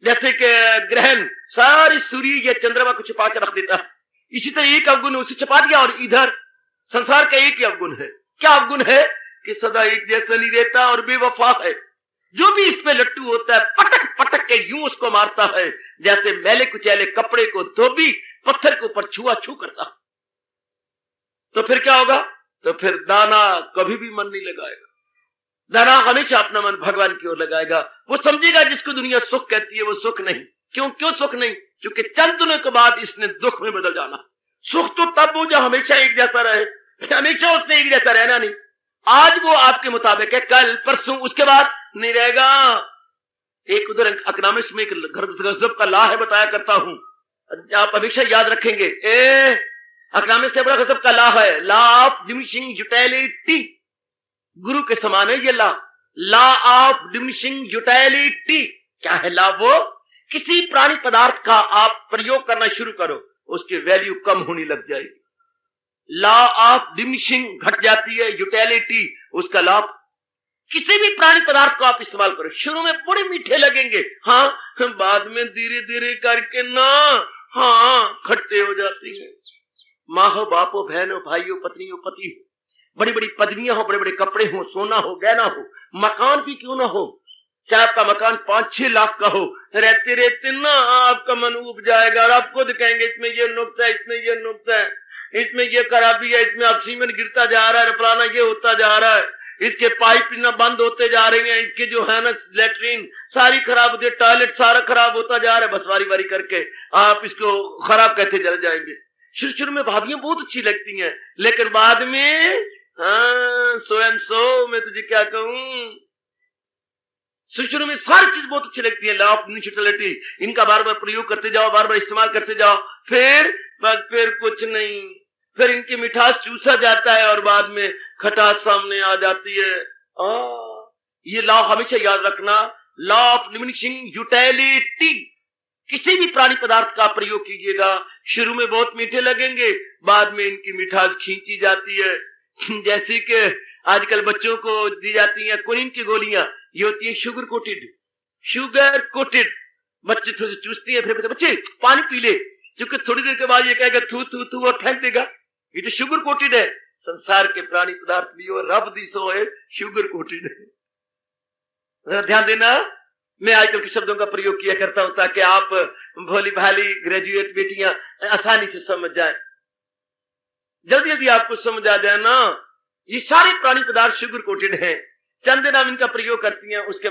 जैसे कि ग्रहण सारी सूर्य या चंद्रमा को छिपा कर रख देता, इसी तरह एक अवगुण ने उसे छिपा दिया। और इधर संसार का एक ही अवगुण है। क्या अवगुण है कि सदा एक जैसा नहीं रहता और बेवफा है। जो भी इस पे लट्टू होता है पटक पटक के यूं उसको मारता है जैसे मैले कुचैले कपड़े को धोबी पत्थर के ऊपर छुआ छू करता। तो फिर क्या होगा, तो फिर दाना कभी भी मन नहीं लगाएगा। दाना हमेशा अपना मन भगवान की ओर लगाएगा। वो समझेगा जिसको दुनिया सुख कहती है वो सुख नहीं। क्यों सुख नहीं, क्योंकि चंद दिनों के बाद इसने दुख में बदल जाना। सुख तो तब हो जब हमेशा एक जैसा रहे, हमेशा उसने एक जैसा रहना नहीं। आज वो आपके मुताबिक है, कल परसों उसके बाद नहीं रहेगा। एक उधर इकोनॉमिक्स में एक गजब का लॉ है, बताया करता हूं, आप हमेशा याद रखेंगे। इकोनॉमिक्स से बड़ा गजब का लॉ है, लॉ ऑफ डिमिनिशिंग यूटिलिटी। गुरु के समान है ये लॉ ऑफ डिमिनिशिंग यूटिलिटी। क्या है लॉ? वो किसी प्राणी पदार्थ का आप प्रयोग करना शुरू करो, उसकी वैल्यू कम होने लग जाएगी। लॉ ऑफ डिमिनिशिंग घट जाती है, यूटिलिटी उसका लाभ। किसी भी प्राणी पदार्थ को आप इस्तेमाल करो, शुरू में बड़े मीठे लगेंगे, हाँ, बाद में धीरे धीरे करके ना, हाँ, खट्टे हो जाती हैं। माँ हो, बाप हो, बहन हो, भाई हो, पत्नी हो, पति हो, बड़ी बड़ी पदवियां हो, बड़े बड़े कपड़े हो, सोना हो, गहना हो, मकान भी क्यों ना हो, चाहे आपका मकान 5-6 लाख का हो, रहते रहते ना आपका मन उब जाएगा और आप खुद कहेंगे इसमें ये नुक्स है, इसमें ये नुक्स है, इसमें ये खराबी है, इसमें अब सीमेंट गिरता जा रहा है, फलाना ये होता जा रहा है, इसके पाइप ना बंद होते जा रहे हैं, इसके जो है ना लेटरिन सारी खराब होती है, टॉयलेट सारा खराब होता जा रहा है। बस वारी वारी करके आप इसको खराब कहते चले जाएंगे। शुरू में भाभियां बहुत अच्छी लगती हैं, लेकिन बाद में हाँ सो एंड सो, मैं तुझे क्या कहूं, शुरू में सारी चीज बहुत अच्छी लगती है। लॉ ऑफ यूटिलिटी, इनका बार बार प्रयोग करते जाओ, बार बार इस्तेमाल करते जाओ, फिर बस फिर कुछ नहीं, फिर इनकी मिठास चूसा जाता है और बाद में खटास सामने आ जाती है। ये लॉ हमेशा याद रखना, लॉ ऑफ डिमिनिशिंग यूटिलिटी। किसी भी प्राणी पदार्थ का प्रयोग कीजिएगा, शुरू में बहुत मीठे लगेंगे, बाद में इनकी मिठास खींची जाती है। जैसे कि आजकल बच्चों को दी जाती हैं क्विनिन की गोलियां, ये होती है शुगर कोटेड। बच्चे थोड़े से चूसती है, फिर कहते बच्चे पानी पी ले, क्योंकि थोड़ी देर के बाद ये कहेगा थू थू थू और फेंक देगा। ये तो शुगर कोटेड है। संसार के प्राणी पदार्थ भी हो, रब दी सो है, शुगर कोटेड है। ध्यान देना, मैं आजकल के शब्दों का प्रयोग किया करता हूं ताकि आप भोली भाली ग्रेजुएट बेटियां आसानी से समझ जाए। जल्दी जल्दी आपको समझ आ जाए ना, ये सारे प्राणी पदार्थ शुगर कोटेड हैं, चंद दिन हम इनका प्रयोग करती हैं, उसके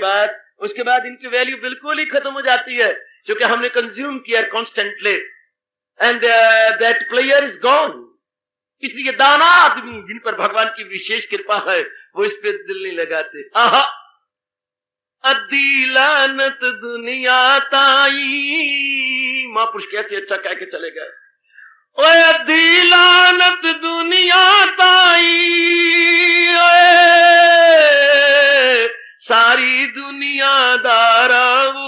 बाद इनकी वैल्यू बिल्कुल ही खत्म हो जाती है, क्योंकि हमने कंज्यूम किया constantly, and that player is gone. इसलिए दाना आदमी जिन पर भगवान की विशेष कृपा है वो इस पे दिल नहीं लगाते। आहा, अद्दी लानत दुनिया ताई, महापुरुष कैसे अच्छा कह के चले गए, ओए अद्दी लानत दुनिया ताई, ओए सारी दुनिया दाराऊ,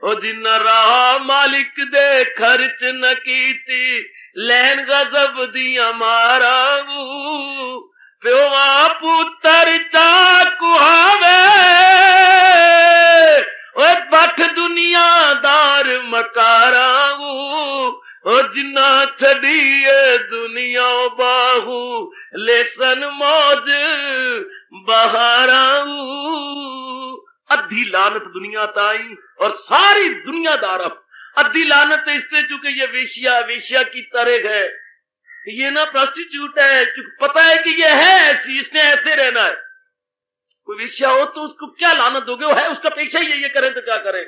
ओ जिन राह मालिक दे खर्च न कीती, लैन गजब दिया माराऊ, प्योवा पुत्र चा कुहावे, ओए बठ दुनियादार मकाराऊ, ओ जिन्ना छड़िए दुनिया बाहू, लेसन मौज बहाराऊ। अद्धी लानत दुनिया ताई और सारी दुनियादार। अद्धी लानत इसलिए चूंकि ये वेश्या की तरह है, ये ना प्रोस्टिट्यूट है, क्योंकि पता है कि ये है ऐसी, इसने ऐसे रहना है। कोई वेश्या हो तो उसको क्या लानत दोगे, वो है, उसका पेशा ही ये करें तो क्या करें,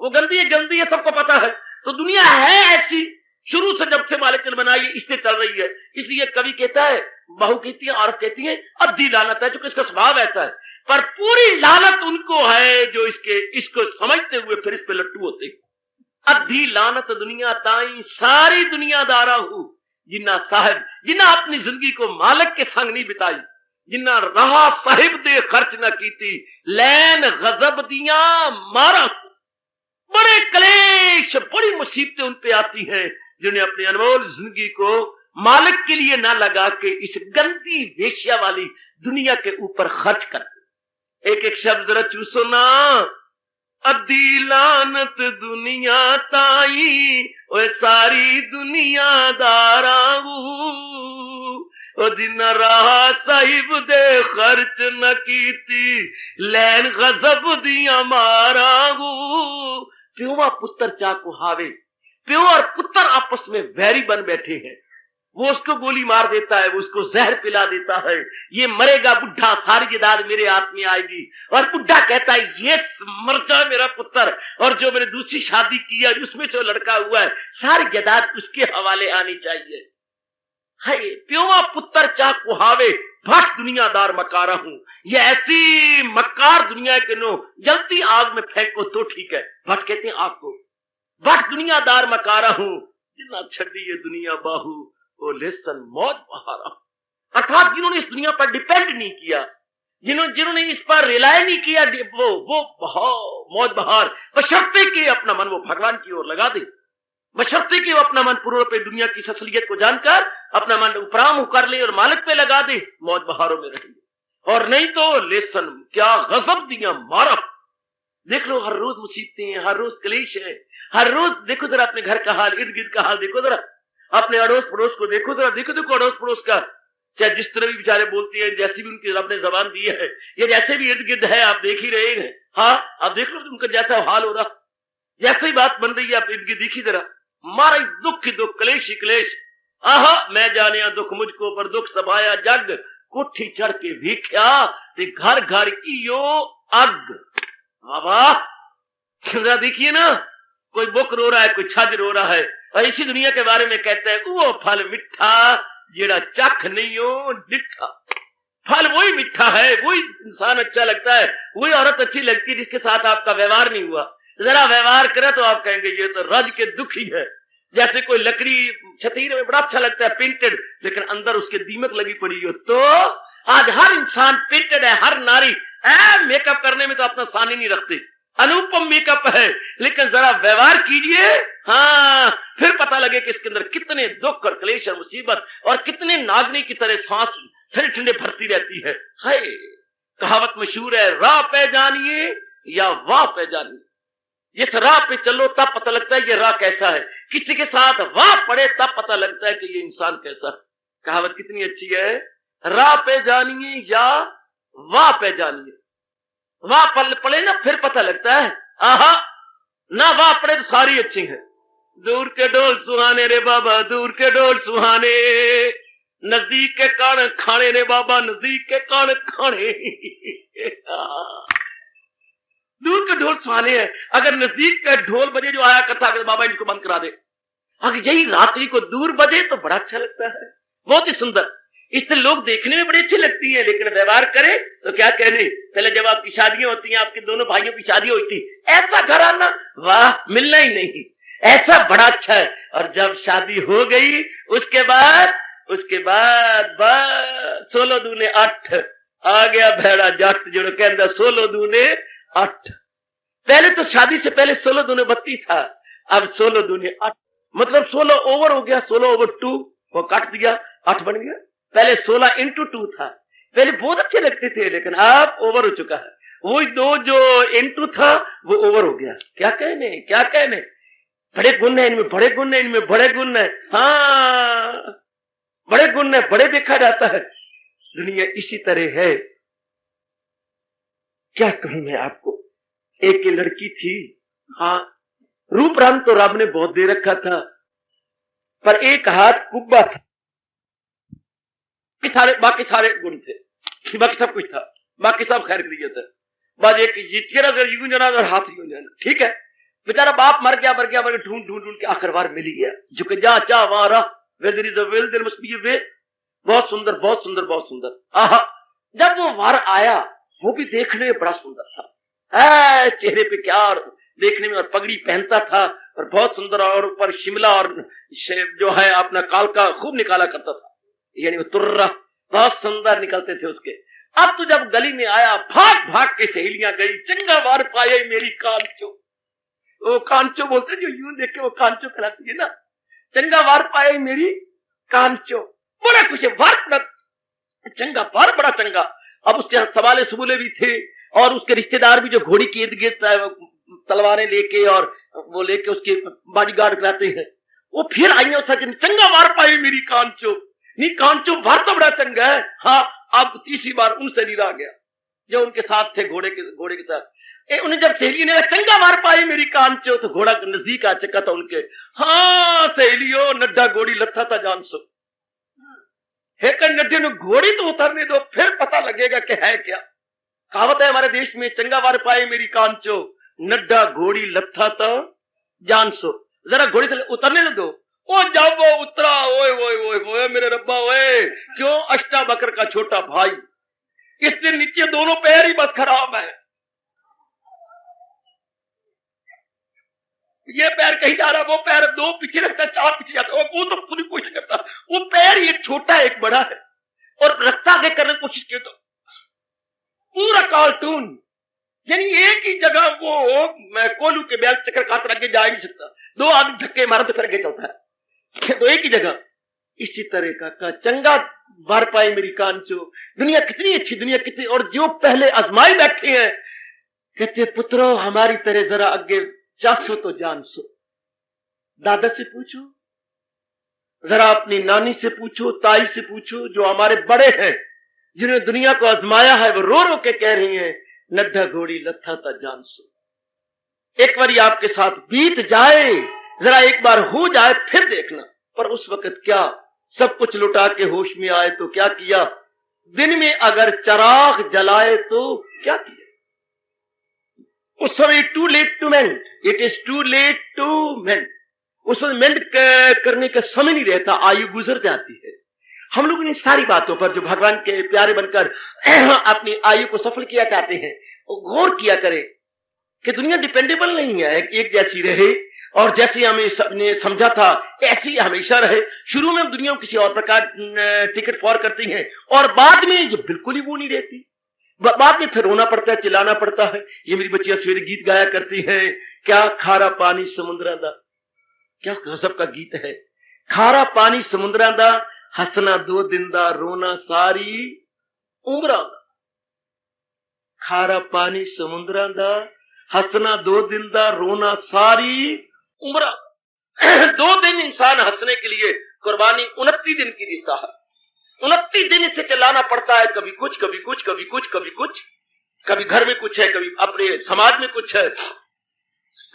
वो गंदी है सबको पता है। तो दुनिया है ऐसी, शुरू से जब से मालिक ने बनाई इससे चल रही है। इसलिए कवि कहता है, बहू कहती है, औरत कहती है अद्धी लानत है, क्योंकि इसका स्वभाव ऐसा है। पर पूरी लानत उनको है जो इसको समझते हुए फिर इस पे लट्टू होते। अद्धी लानत दुनिया ताई, सारी दुनियादारा हूं, जिन्ना साहिब, जिन्ना अपनी जिंदगी को मालिक के संग नहीं बिताई, जिन्ना रहा साहिब दे खर्च न कीती, लैन गजब दिया मारा। बड़े क्लेश, बड़ी मुसीबतें उन पे आती हैं जिन्हें अपनी अनमोल जिंदगी को मालिक के लिए ना लगा के इस गंदी वेश्या वाली दुनिया के ऊपर खर्च करते। एक एक शब्द जरा चूसो ना, अद्दी लानत दुनिया ताई, ओए सारी दुनिया दाराऊ, ओ जिन्ना रहा साहिब दे खर्च न कीती, लैन गजब दिया माराऊ। प्योवा पुत्र चा कुहावे, प्यो और पुत्र आपस में वैरी बन बैठे हैं। वो उसको गोली मार देता है, वो उसको जहर पिला देता है, ये मरेगा बुढ़ा, सारी जायदाद मेरे हाथ में आएगी। और बुढ़ा कहता है ये मर जा मेरा पुत्र, और जो मैंने दूसरी शादी की है उसमें जो लड़का हुआ है सारी जायदाद उसके हवाले आनी चाहिए। है प्योवा पुत्र चा कुहावे, भट दुनियादार मकारा हूं। ये ऐसी मकार दुनिया के नो जलती आग में फेंको तो ठीक है, भट कहते हैं आग को। भट दुनियादार मकारा हूं, जिन्ना छड़ी ये दुनिया बाहू, वो लेसन मौज बहारा। अर्थात जिन्होंने इस दुनिया पर डिपेंड नहीं किया, जिन्होंने इस पर रिलाय नहीं किया, वो मौज बहार, बशर्ते कि अपना मन वो भगवान की ओर लगा दे, बशर्ते कि वो अपना मन पूर्ण रूप दुनिया की असलियत को जानकर अपना मन उपराम कर ले और मालिक पे लगा दे, मौज बहारों में रहेंगे। और नहीं तो लेसन क्या गजब दिया मारा। देख लो, हर रोज मुसीबतें हैं, हर रोज क्लेश है, हर रोज देखो जरा अपने घर का हाल, इर्द गिर्द का हाल देखो जरा, अपने अड़ोस पड़ोस को देखो जरा, देखो अड़ोस पड़ोस का, चाहे जिस तरह भी बेचारे बोलते हैं, जैसी भी उनकी रब ने जबान दी है, ये जैसे भी इर्द गिर्द है आप देख ही रहे हैं। हाँ, आप देख लो उनका जैसा हाल हो रहा, जैसे ही बात बन रही है आप इर्द गिर्द देखिए जरा, मारा दुख ही दुख, क्लेश ही क्लेश। आहा, मैं जानिया दुख मुझको पर दुख सभाया जग, कोठी चढ़ के भीख्या ते घर घर इयो अग। बाबा जरा देखिए ना, कोई बुक रो रहा है, कोई छज रो रहा है, और इसी दुनिया के बारे में कहते हैं वो फल मिठा जेड़ा चख नहीं हो डिठा। फल वही मिठा है, वही इंसान अच्छा लगता है, वही औरत अच्छी लगती है जिसके साथ आपका व्यवहार नहीं हुआ। जरा व्यवहार करे तो आप कहेंगे ये तो रज के दुखी है। जैसे कोई लकड़ी छतीर में बड़ा अच्छा लगता है पेंटेड, लेकिन अंदर उसके दीमक लगी पड़ी हो। तो आज हर इंसान पेंटेड है, हर नारी मेकअप करने में तो अपना सानी नहीं रखते, अनुपम मेकअप है, लेकिन जरा व्यवहार कीजिए, हाँ, फिर पता लगे कि इसके अंदर कितने दुख और क्लेश और मुसीबत और कितने नागनी की तरह सांस ठंडे ठंडे भरती रहती है। हाय, कहावत मशहूर है, राह पे जानिए या वाह पे जानिए। जिस राह पे चलो तब पता लगता है ये राह कैसा है, किसी के साथ वाह पड़े तब पता लगता है कि ये इंसान कैसा है। कहावत कितनी अच्छी है, राह पे जानिए या वाह पे जानिए। वाह पड़े ना फिर पता लगता है, आहा, ना वाह पड़े तो सारी अच्छी है, दूर के ढोल सुहाने रे बाबा, दूर के ढोल सुहाने, नजदीक के कान खाने रे बाबा, नजदीक के कान खाने। दूर के ढोल सुहाने हैं। अगर नजदीक का ढोल बजे जो आया करता है, बाबा इनको बंद करा दे, अगर यही रात्रि को दूर बजे तो बड़ा अच्छा लगता है, बहुत ही सुंदर। इससे लोग देखने में बड़ी अच्छी लगती है, लेकिन व्यवहार करे तो क्या कहने। पहले जब आपकी शादियां होती हैं, आपके दोनों भाइयों की शादी होती थी, ऐसा घर आना वाह, मिलना ही नहीं, ऐसा बड़ा अच्छा है। और जब शादी हो गई उसके बाद बस 16 दूने 8 आ गया भेड़ा जट, जो कहता 16 दूने 8। पहले तो शादी से पहले 16 दूने 32 था, अब 16 दूने 8, मतलब 16 ओवर हो गया, 16 ओवर 2 वो काट दिया, 8 बन गया। पहले 16 इंटू 2 था, पहले बहुत अच्छे लगते थे, लेकिन अब ओवर हो चुका है। वो दो जो इंटू था वो ओवर हो गया। क्या कहने, बड़े गुण है इनमें, बड़े गुण है इनमें, बड़े गुण है, हाँ बड़े गुण है, बड़े देखा जाता है। दुनिया इसी तरह है, क्या कहूं मैं आपको। एक लड़की थी, हाँ रूप रंग तो रब ने बहुत दे रखा था, पर एक हाथ कुब्बा था, बाकी सारे गुण थे, बाकी सब कुछ था, बाकी सब खैर करिए था। बाद एक चेहरा यूं जाना और हाथ यूं जाना, ठीक है। बेचारा बाप मर गया, ढूंढ के आखिर बार मिल गया। झुक जा चा वहां रहा, where there is a will there must be a way। बहुत सुंदर, बहुत सुंदर, बहुत सुंदर। आहा, जब वो वार आया वो भी देखने में बड़ा सुंदर था, चेहरे पे क्या, और देखने में, और पगड़ी पहनता था और बहुत सुंदर, और ऊपर शिमला और जो है अपना काल का खूब निकाला करता था, यानी वो तुर्रा बहुत सुंदर निकलते थे उसके। अब तो जब गली में आया, भाग भाग के सहेलियां गई, चंगा वार पाए मेरी कांचो। वो कांचो बोलते जो यूं देख के वो कांचो कहलाती है ना, चंगा वार पाए मेरी कांचो, बड़ा कुछ वार, बड़ा चंगा वार, बड़ा चंगा। अब उसके सवाले सुबुले भी थे, और उसके रिश्तेदार भी जो घोड़ी के इर्द गिर्द तलवारें लेके और वो लेके उसके बॉडीगार्ड रहते हैं, वो फिर आई है सचिन, चंगा वार पाए मेरी कांचो, नहीं कांचो वार तो बड़ा चंगा है। हाँ, अब तीसरी बार उनसे निरा गया जो उनके साथ थे, घोड़े के साथ। उन्हें जब सहेली ने चंगा मार पाई मेरी कांचो, तो घोड़ा नजदीक आ चुका था उनके। हाँ सहेलियो, नड्ढा घोड़ी लथा था जान सो, है नड्ढे ने घोड़ी तो उतरने दो, फिर पता लगेगा कि है क्या। कहावत है हमारे देश में, चंगा मार पाए मेरी कांचो, नड्ढा घोड़ी लथा था जान सो, जरा घोड़ी से उतरने दो। ओ जब वो उतरा, ओए ओए ओए ओए मेरे रब्बा, ओए क्यों अष्टा बकर का छोटा भाई, इसके नीचे दोनों पैर ही बस खराब है। ये पैर कहीं जा रहा, वो पैर दो पीछे रखता, 4 पीछे जाता, वो तो पूरी कोशिश करता, वो पैर एक छोटा है एक बड़ा है, और रखता आगे करने की कोशिश की तो पूरा कार्टून, यानी एक ही जगह वो मैं कोलू के बैल चक्कर काट आगे जा ही नहीं सकता, 2 आदमी धक्के मारे तो फिर आगे चलता है, तो एक ही जगह। इसी तरह का चंगा वार पाई मेरी कांचो, दुनिया कितनी अच्छी, दुनिया कितनी, और जो पहले आजमाई बैठे हैं कहते पुत्रो हमारी तरह जरा आगे चासो तो जान सो। दादा से पूछो, जरा अपनी नानी से पूछो, ताई से पूछो, जो हमारे बड़े हैं, जिन्होंने दुनिया को आजमाया है, वो रो रो के कह रही हैं नड्ढा घोड़ी लथा था जान सो। एक बार आपके साथ बीत जाए, जरा एक बार हो जाए फिर देखना। पर उस वक्त क्या, सब कुछ लुटा के होश में आए तो क्या किया, दिन में अगर चराग जलाए तो क्या किया। उस समय too late to mend, it is too late to mend, उस समय मेंड करने का समय नहीं रहता, आयु गुजर जाती है। हम लोग इन सारी बातों पर जो भगवान के प्यारे बनकर अपनी आयु को सफल किया चाहते हैं, गौर किया करें कि दुनिया डिपेंडेबल नहीं है, एक जैसी रहे, और जैसे हमें सबने समझा था ऐसी हमेशा रहे। शुरू में दुनिया किसी और प्रकार टिकट फॉर करती हैं, और बाद में ये बिल्कुल ही वो नहीं रहती, बाद में फिर रोना पड़ता है, चिल्लाना पड़ता है। ये मेरी बच्चियां सवेरे गीत गाया करती हैं, क्या खारा पानी समुद्रा दा, क्या गजब का गीत है। खारा पानी समुद्रा दा, हसना 2 दिन दा, रोना सारी उम्रा दा। खारा पानी समुद्रा दा, हसना 2 दिन दा, रोना सारी उम्रा। 2 दिन इंसान हंसने के लिए कुर्बानी 29 दिन की देता है। 29 दिन इससे चलाना पड़ता है, कभी कुछ कभी कुछ कभी कुछ कभी कुछ, कभी घर में कुछ है, कभी अपने समाज में कुछ है,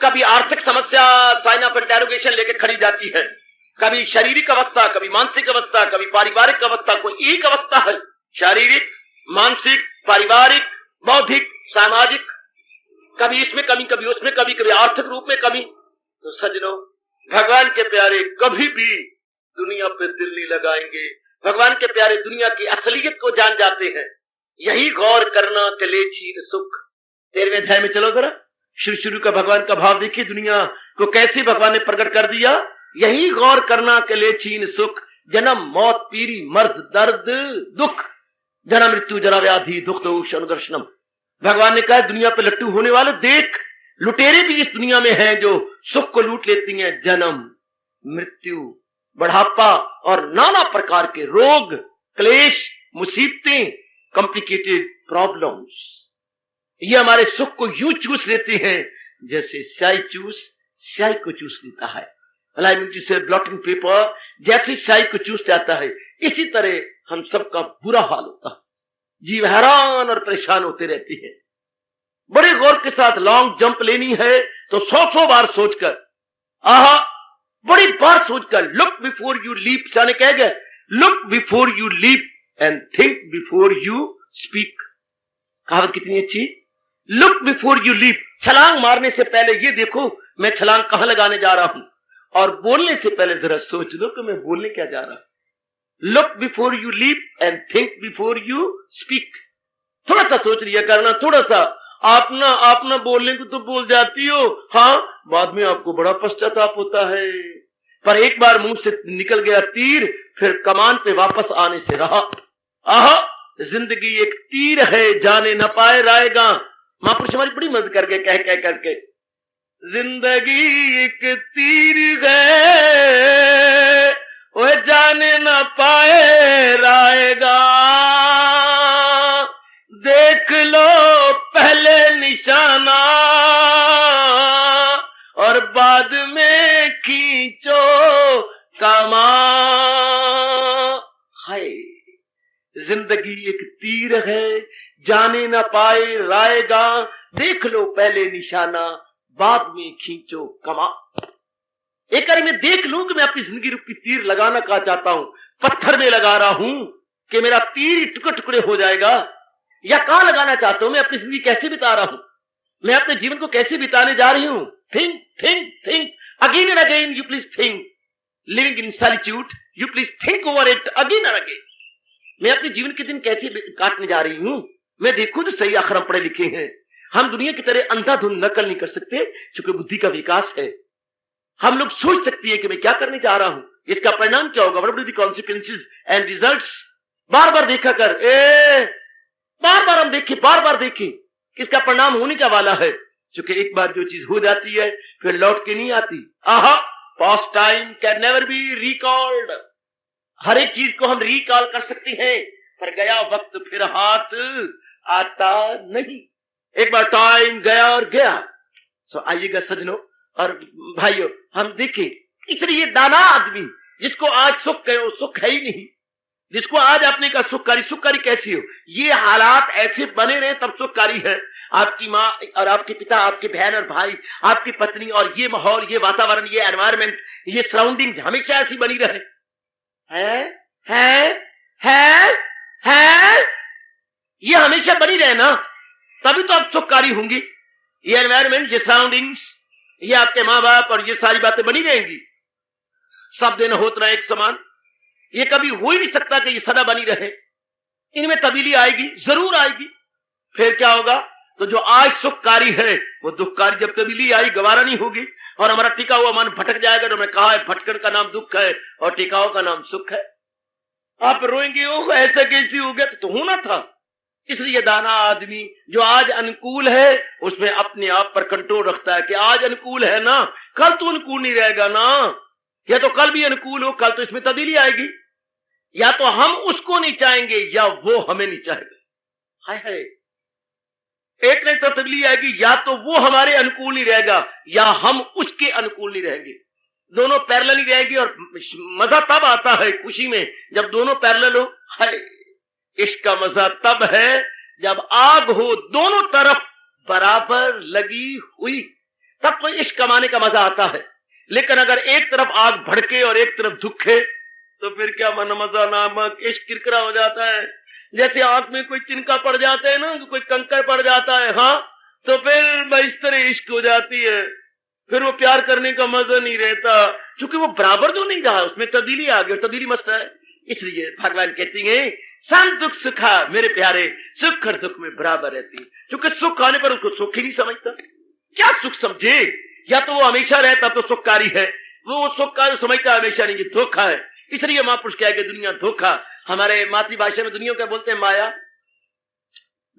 कभी आर्थिक समस्या साइन ऑफ इंटेरोगेशन लेके खड़ी जाती है, कभी शारीरिक अवस्था, कभी मानसिक अवस्था, कभी पारिवारिक अवस्था। कोई एक अवस्था है, शारीरिक, मानसिक, पारिवारिक, बौद्धिक, सामाजिक, कभी इसमें कमी, कभी उसमें कभी, कभी आर्थिक रूप में कमी। तो सज्जनों, भगवान के प्यारे कभी भी दुनिया पे दिल नहीं लगाएंगे। भगवान के प्यारे दुनिया की असलियत को जान जाते हैं। यही गौर करना के ले छीन सुख। 13वें अध्याय में चलो जरा, शुरू का भगवान का भाव देखिए, दुनिया को कैसे भगवान ने प्रकट कर दिया। यही गौर करना के ले छीन सुख, जन्म मौत पीरी मर्ज दर्द दुख, जन्म मृत्यु जरा व्याधि दुख दोष अनुदर्शनम। भगवान ने कहा दुनिया पे लट्टू होने वाले देख, लुटेरे भी इस दुनिया में हैं जो सुख को लूट लेती हैं। जन्म, मृत्यु, बढ़ापा और नाना प्रकार के रोग, क्लेश, मुसीबतें, कॉम्प्लिकेटेड प्रॉब्लम्स, ये हमारे सुख को यूं चूस लेते हैं जैसे स्याही को चूस लेता है। ब्लॉटिंग पेपर जैसे स्याही को चूस जाता है, इसी तरह हम सबका बुरा हाल होता है। जीव हैरान और परेशान होते रहते हैं। बड़े गौर के साथ लॉन्ग जंप लेनी है तो 100 बार सोचकर, बड़ी बार सोचकर, लुक बिफोर यू लीप। जाने कह गए, look before you leap and think before you speak. कहावत कितनी अच्छी, लुक बिफोर यू लीप। छलांग मारने से पहले ये देखो मैं छलांग कहां लगाने जा रहा हूं, और बोलने से पहले जरा सोच लो कि मैं बोलने क्या जा रहा हूं। Look before you leap and think before you speak. थोड़ा सा सोच लिया करना, थोड़ा सा। आपना बोलने को तो बोल जाती हो, हाँ, बाद में आपको बड़ा पश्चाताप होता है। पर एक बार मुंह से निकल गया तीर, फिर कमान पे वापस आने से रहा। जिंदगी एक तीर है, जाने न पाए रायगा। महापुरुष हमारी बड़ी मदद करके कह करके, जिंदगी एक तीर है, वो जाने न पाए रायगा। देख लो पहले निशाना और बाद में खींचो कमा। हाय, जिंदगी एक तीर है, जाने न पाए रायगा। देख लो पहले निशाना, बाद में खींचो कमा। एक बार मैं देख लूं कि मैं अपनी जिंदगी रूपी तीर लगाना कहा चाहता हूं, पत्थर में लगा रहा हूं कि मेरा तीर टुकड़े टुकड़े हो जाएगा, या कहां लगाना चाहता हूं, मैं अपनी जिंदगी कैसे बिता रहा हूं, मैं अपने जीवन को कैसे बिताने जा रही हूं। Think think think again and again, you please think. Living in solitude, you please think over it again and again. मैं अपने जीवन के दिन कैसे काटने जा रही हूं। मैं देखूं तो सही, आखिर हम पढ़े लिखे हैं। हम दुनिया की तरह अंधाधुंध नकल नहीं कर सकते, क्योंकि बुद्धि का विकास है। हम लोग सोच सकती है कि मैं क्या करने जा रहा हूं, इसका परिणाम क्या होगा, what will be the consequences and results. बार बार देखा कर, बार बार हम देखें, बार बार देखें कि इसका परिणाम होने क्या वाला है। क्योंकि एक बार जो चीज हो जाती है फिर लौट के नहीं आती। Past time can never be recalled. हर एक चीज को हम रिकॉल कर सकते हैं, पर गया वक्त फिर हाथ आता नहीं। एक बार टाइम गया और गया। सो आइएगा सज्जनों और भाइयों, हम देखें, इसलिए ये दाना आदमी जिसको आज सुख कहे, वो सुख है ही नहीं। जिसको आज आपने कहा सुखकारी कैसी हो, ये हालात ऐसे बने रहे तब सुखकारी है। आपकी माँ और आपके पिता, आपके बहन और भाई, आपकी पत्नी, और ये माहौल, ये वातावरण, ये एनवायरमेंट, ये सराउंडिंग हमेशा ऐसी बनी रहे। ये हमेशा बनी रहे ना, तभी तो आप सुखकारी होंगी। ये एनवायरमेंट, ये सराउंडिंग्स, ये आपके माँ बाप और ये सारी बातें बनी रहेंगी। सब दिन होता रहे एक समान, ये कभी हो ही नहीं सकता कि ये सदा बनी रहे। इनमें तब्दीली आएगी, जरूर आएगी। फिर क्या होगा, तो जो आज सुखकारी है वो दुखकारी जब तब्दीली आई गवारा नहीं होगी, और हमारा टिका हुआ मन भटक जाएगा। तो मैं कहा है, भटकन का नाम दुख है और टिकाव का नाम सुख है। आप रोएंगे, ओ ऐसा कैसे हो गया, तो होना था। इसलिए दाना आदमी जो आज अनुकूल है उसमें अपने आप पर कंट्रोल रखता है कि आज अनुकूल है ना, कल तो अनुकूल नहीं रहेगा ना, या तो कल भी अनुकूल हो, कल तो इसमें तब्दीली आएगी। या तो हम उसको नहीं चाहेंगे या वो हमें नहीं चाहेगा। हाय हाय, एक नहीं तो तब्दीली आएगी, या तो वो हमारे अनुकूल नहीं रहेगा या हम उसके अनुकूल नहीं रहेंगे। दोनों पैरेलल ही रहेंगे, और मजा तब आता है खुशी में जब दोनों पैरेलल हो। हाय, इश्क का मजा तब है जब आग हो दोनों तरफ बराबर लगी हुई, तब तो इश्क कमाने का मजा आता है। लेकिन अगर एक तरफ आग भड़के और एक तरफ दुख है तो फिर क्या मजा नामक इश्क किरकिरा हो जाता है। जैसे आंख में कोई तिनका पड़ जाता है ना, कोई कंकर पड़ जाता है, हाँ, तो फिर इस तरह इश्क हो जाती है, फिर वो प्यार करने का मजा नहीं रहता, क्योंकि वो बराबर जो नहीं रहा, उसमें तब्दीली आ गई और तब्दीली मस्त है। इसलिए भगवान कहती है सम दुख सुखा, मेरे प्यारे सुख और दुख में बराबर रहती है, क्योंकि सुख आने पर उसको सुख ही नहीं समझता। क्या सुख समझे? या तो वो हमेशा रहता तो सुखकारी है, वो सुखकारी समझता हमेशा नहीं, धोखा है। इसलिए महापुरुष कह के दुनिया धोखा। हमारे मातृभाषा में दुनिया क्या बोलते हैं? माया।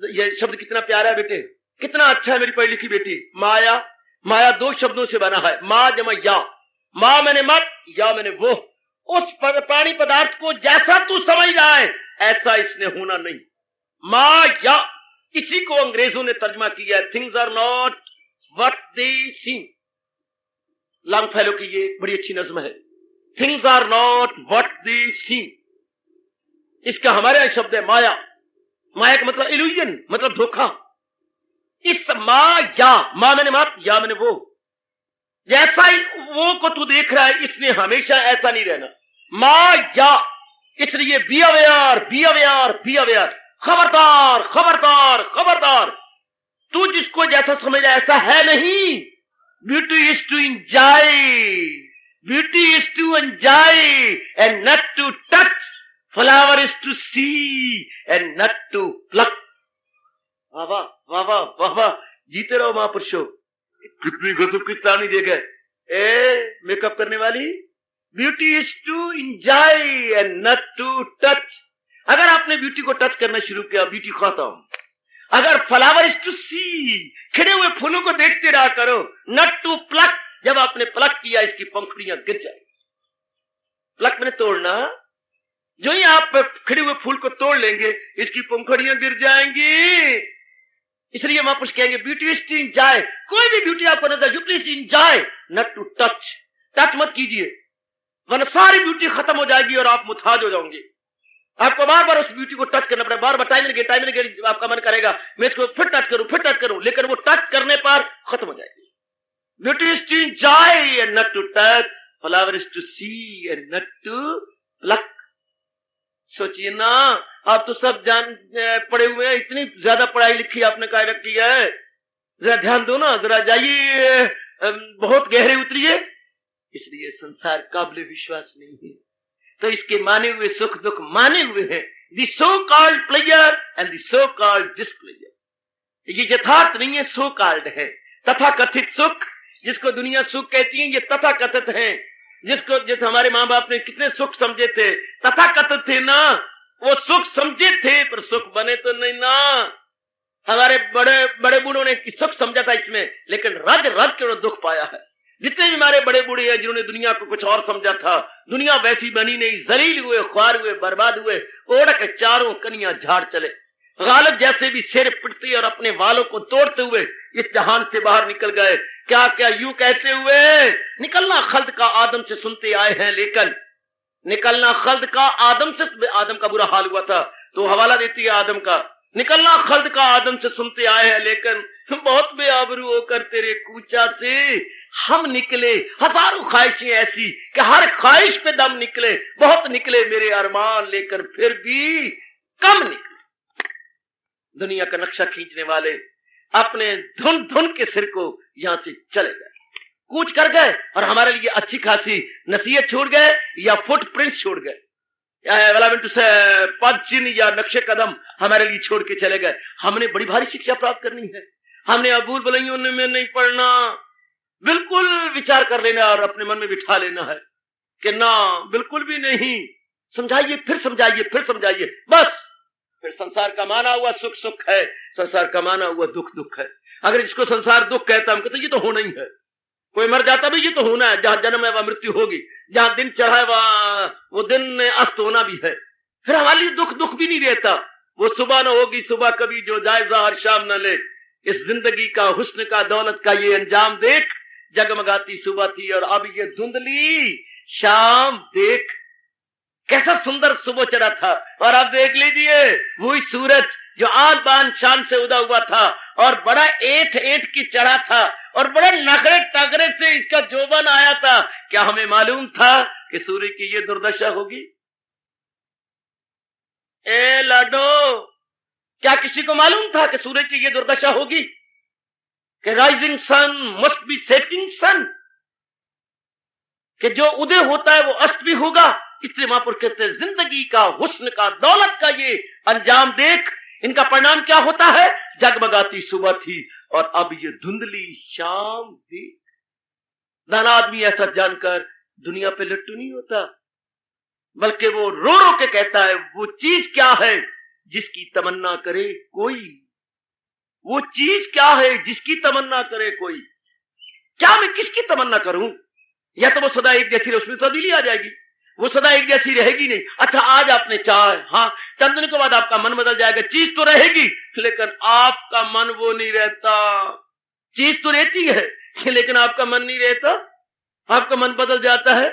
ये शब्द कितना प्यारा है बेटे, कितना अच्छा है मेरी पढ़ी लिखी बेटी। माया, माया दो शब्दों से बना है, माँ जमा या। माँ मैंने मत, या मैंने वो। उस प्राणी पदार्थ को जैसा तू समझ रहा है ऐसा इसने होना नहीं। माँ या, इसी को अंग्रेजों ने तर्जमा किया है, things are not what they seem. Longfellow की ये बड़ी अच्छी नज्म है, things are not what they seem. इसका हमारे यहां शब्द है माया। माया का मतलब इल्यूजन, मतलब धोखा। इस माँ या, माँ मैंने मत, या मैंने वो, जैसा ही वो को तू देख रहा है इसने हमेशा ऐसा नहीं रहना। माँ या, इसलिए be aware, be aware, be aware. खबरदार, खबरदार, खबरदार, तू जिसको जैसा समझ ऐसा है नहीं। Beauty is to enjoy, beauty is to enjoy and not to touch, flower is to see and not to pluck. वाह वाह वाह वाह वाह वाह, जीते रहो महापुरुषों। कितनी गजब की तानी दे गए। ए मेकअप करने वाली, beauty is to enjoy and not to touch. अगर आपने ब्यूटी को टच करना शुरू किया, ब्यूटी खत्म। अगर फ्लावर इज टू सी, खिले हुए फूलों को देखते रहा करो, नॉट टू प्लक। जब आपने प्लक किया इसकी पंखुड़ियां गिर जाएगी। प्लक मैंने तोड़ना, जो ही आप खिले हुए फूल को तोड़ लेंगे इसकी पंखुड़ियां गिर जाएंगी। इसलिए महापुरुष कहेंगे ब्यूटी इज टू एंजॉय। कोई भी ब्यूटी आपको नजर, you please enjoy not to touch. Touch मत कीजिए, वरना सारी ब्यूटी खत्म हो जाएगी और आप मुताज हो जाओगे। आपको बार बार उस ब्यूटी को टच करना पड़ेगा, बार बार टाइम लगे आपका मन करेगा मैं इसको फिर टच करूं, फिर टच करूं, लेकिन वो टच करने पर खत्म हो जाएगी। Beauty is to enjoy and not to touch, flower is to see and not to pluck. सोचिए ना, आप तो सब जान पढ़े हुए हैं, इतनी ज्यादा पढ़ाई लिखी आपने काय रखी है, जरा ध्यान दो ना, जरा जाइए, बहुत गहरे उतरिए। इसलिए संसार काबिल विश्वास नहीं है, तो इसके माने हुए सुख दुख माने हुए हैं। The so called pleasure and the so called displeasure. ये यथार्थ नहीं है, सो कॉल्ड है। तथा कथित सुख, जिसको दुनिया सुख कहती है, ये तथा कथित है। जिसको, जैसे हमारे माँ बाप ने कितने सुख समझे थे, तथा कथित थे ना, वो सुख समझे थे पर सुख बने तो नहीं ना। हमारे बड़े बड़े बूढ़ों ने सुख समझा था इसमें, लेकिन रज रज के उन्होंने दुख पाया है। जितने भी हमारे बड़े बूढ़े हैं जिन्होंने दुनिया को कुछ और समझा था, दुनिया वैसी बनी नहीं, जलील हुए, ख्वार हुए, बर्बाद हुए, ओढ़ के चारों कनियां झाड़ चले। गालिब जैसे भी सिर पिटते और अपने वालों को तोड़ते हुए इस जहान से बाहर निकल गए। क्या क्या यूं कहते हुए, निकलना खल्द का आदम से सुनते आए हैं, लेकिन निकलना खल्द का आदम से, आदम का बुरा हाल हुआ था तो हवाला देती है आदम का। निकलना खल्द का आदम से सुनते आए हैं, लेकिन बहुत बेआबरू होकर तेरे कूचा से हम निकले। हजारों ख्वाहिशें ऐसी कि हर ख्वाहिश पे दम निकले, बहुत निकले मेरे अरमान, लेकर फिर भी कम निकले। दुनिया का नक्शा खींचने वाले अपने धुन धुन के सिर को यहां से चले गए, कूच कर गए, और हमारे लिए अच्छी खासी नसीहत छोड़ गए या फुटप्रिंट छोड़ गए, पद चिन्ह या नक्शे कदम हमारे लिए छोड़ के चले गए। हमने बड़ी भारी शिक्षा प्राप्त करनी है, हमने अबूल बलइयों में नहीं पढ़ना, बिल्कुल विचार कर लेना और अपने मन में बिठा लेना है कि ना, बिल्कुल भी नहीं। समझाइए, फिर समझाइए, फिर समझाइए, बस। फिर संसार का माना हुआ सुख सुख है, संसार का माना हुआ दुख दुख है। अगर जिसको संसार दुख कहता, हम कहते ये तो होना ही है। कोई मर जाता भी, ये तो होना है, जहां जन्म है वहां मृत्यु होगी, जहां दिन चढ़ा है वहां वो दिन अस्त होना भी है। फिर हमारे लिए दुख दुख भी नहीं रहता। वो सुबह न होगी सुबह कभी जो जायजा हर शाम न ले, इस जिंदगी का हुस्न का दौलत का ये अंजाम देख, जगमगाती सुबह थी और अब ये धुंधली शाम देख। कैसा सुंदर सुबह चढ़ा था, और अब देख लीजिए वही सूरज जो आन बान शान से उदा हुआ था और बड़ा ऐंठ ऐंठ की चढ़ा था, और बड़े नखरे टगरे से इसका जोबन आया था। क्या हमें मालूम था कि सूर्य की ये दुर्दशा होगी? ए लाडो, क्या किसी को मालूम था कि सूर्य की ये दुर्दशा होगी कि rising sun must be setting sun, कि जो उदय होता है वो अस्त भी होगा। इसलिए महापुरुष कहते हैं जिंदगी का, हुस्न का, दौलत का ये अंजाम देख, इनका परिणाम क्या होता है? जगमगाती सुबह थी और अब ये धुंधली शाम देख। दाना आदमी ऐसा जानकर दुनिया पे लट्टू नहीं होता, बल्कि वो रो रो के कहता है वो चीज क्या है जिसकी तमन्ना करे कोई, वो चीज क्या है जिसकी तमन्ना करे कोई। क्या मैं किसकी तमन्ना करूं? या तो वो सदा एक जैसी रहे, उसमें तब्दीली आ जाएगी, वो सदा एक जैसी रहेगी नहीं। अच्छा आज आपने चाहा, हाँ, चंद दिन के बाद आपका मन बदल जाएगा, चीज तो रहेगी लेकिन आपका मन वो नहीं रहता। चीज तो रहती है लेकिन आपका मन नहीं रहता, आपका मन बदल जाता है।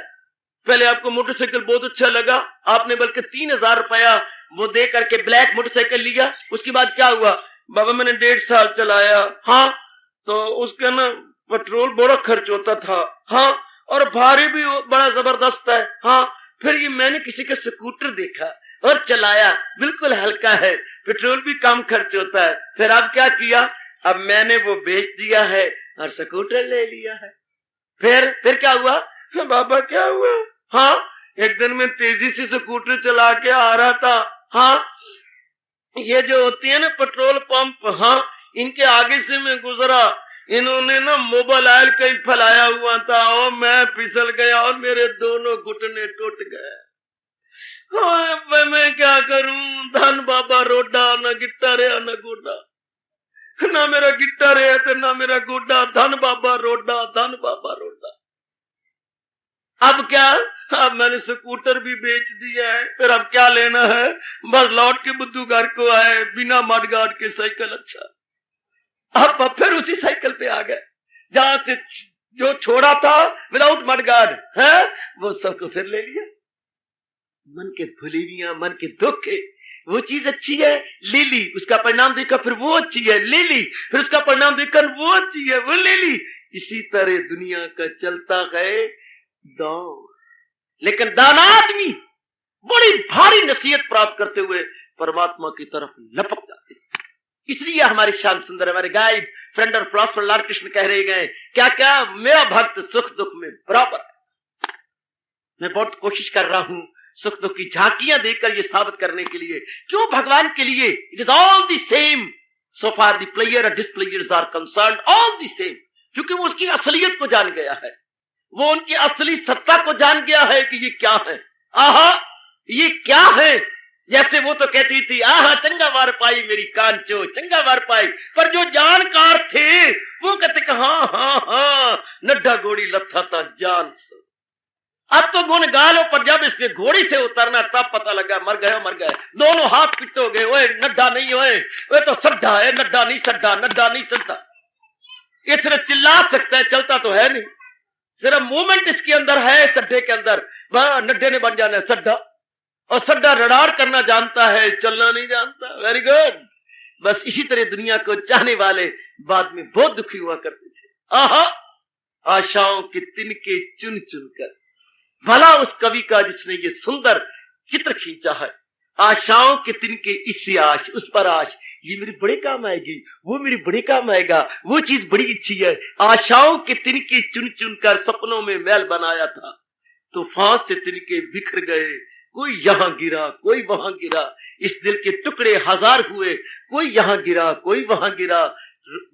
पहले आपको मोटरसाइकिल बहुत अच्छा लगा, आपने बल्कि 3000 रुपया वो दे करके ब्लैक मोटरसाइकिल लिया। उसके बाद क्या हुआ? बाबा मैंने 1.5 साल चलाया, हाँ, तो उसका ना पेट्रोल बड़ा खर्च होता था, हाँ, और भारी भी बड़ा जबरदस्त है, हाँ। फिर ये मैंने किसी का स्कूटर देखा और चलाया, बिल्कुल हल्का है, पेट्रोल भी कम खर्च होता है। फिर अब क्या किया? अब मैंने वो बेच दिया है और स्कूटर ले लिया है। फिर क्या हुआ? बाबा क्या हुआ? हाँ, एक दिन मैं तेजी से स्कूटर चला के आ रहा था, हाँ, ये जो होती है ना पेट्रोल पंप, हाँ, इनके आगे से मैं गुजरा, इन्होंने ना मोबाइल ऑयल कहीं फैलाया हुआ था और मैं फिसल गया और मेरे दोनों घुटने टूट गए। हाँ, मैं क्या करूं? धन बाबा रोडा, न गिट्टा रहा न गोडा, ना मेरा गिट्टा रहा तो ना मेरा गोडा, धन बाबा रोडा, धन बाबा रोडा। अब क्या? अब मैंने स्कूटर भी बेच दिया है, फिर अब क्या लेना है? बस लौट के बुद्धू घर को आए, बिना मडगार्ड के साइकिल। अच्छा, अब फिर उसी साइकिल पे आ गए जहां से जो छोड़ा था विदाउट मडगार्ड है, वो सबको फिर ले लिया। मन के भुलेवियां, मन के दुख है, वो चीज अच्छी है ले ली, उसका परिणाम देखा फिर वो अच्छी है ले ली, फिर उसका परिणाम देखकर वो अच्छी है वो ले ली। इसी तरह दुनिया का चलता है दौर। लेकिन दाना आदमी बड़ी भारी नसीहत प्राप्त करते हुए परमात्मा की तरफ लपक जाते। इसलिए हमारे श्याम सुंदर, हमारे गाइड, फ्रेंड और फिलॉसफर लाल कृष्ण कह रहे गए, क्या क्या मेरा भक्त सुख दुख में बराबर है। मैं बहुत कोशिश कर रहा हूं सुख दुख की झांकियां देकर यह साबित करने के लिए, क्यों भगवान के लिए it is all the same so far the player और displayers are concerned, all the same. क्योंकि वो उसकी असलियत को जान गया है, वो उनकी असली सत्ता को जान गया है कि ये क्या है। आहा, ये क्या है? जैसे वो तो कहती थी, आहा चंगा वार पाई मेरी कांचो, चंगा वार पाई, पर जो जानकार थे वो कहते कि हाँ हाँ हाँ नड्ढा घोड़ी लथा था जान से। अब तो गुण गा लो, पर जब इसने घोड़ी से उतरना तब पता लगा मर गए मर गए, दोनों हाथ पिट हो गए। ओए नड्ढा नहीं होए, वे तो सड्ढा है, नड्ढा नहीं सड्ढा, नड्ढा नहीं सड्ढा। ये सिर्फ चिल्ला सकता है, चलता तो है नहीं, सिर्फ मूवमेंट इसके अंदर है, सड्ढे के अंदर। वहां नड्ढे ने बन जाना है सड्ढा, और सड्ढा रडार करना जानता है, चलना नहीं जानता। Very good. बस इसी तरह दुनिया को चाहने वाले बाद में बहुत दुखी हुआ करते थे। आहा, आशाओं के तिनके चुन चुन कर, भला उस कवि का जिसने ये सुंदर चित्र खींचा है। आशाओं के तिनके, इससे आश उस पर आश, ये मेरे बड़े काम आएगी, वो मेरे बड़े काम आएगा, वो चीज बड़ी अच्छी है। आशाओं के तिनके चुन चुन कर सपनों में महल बनाया था, तूफान से तिनके बिखर गए, कोई यहां गिरा कोई वहां गिरा, इस दिल के टुकड़े हजार हुए, कोई यहां गिरा कोई वहां गिरा,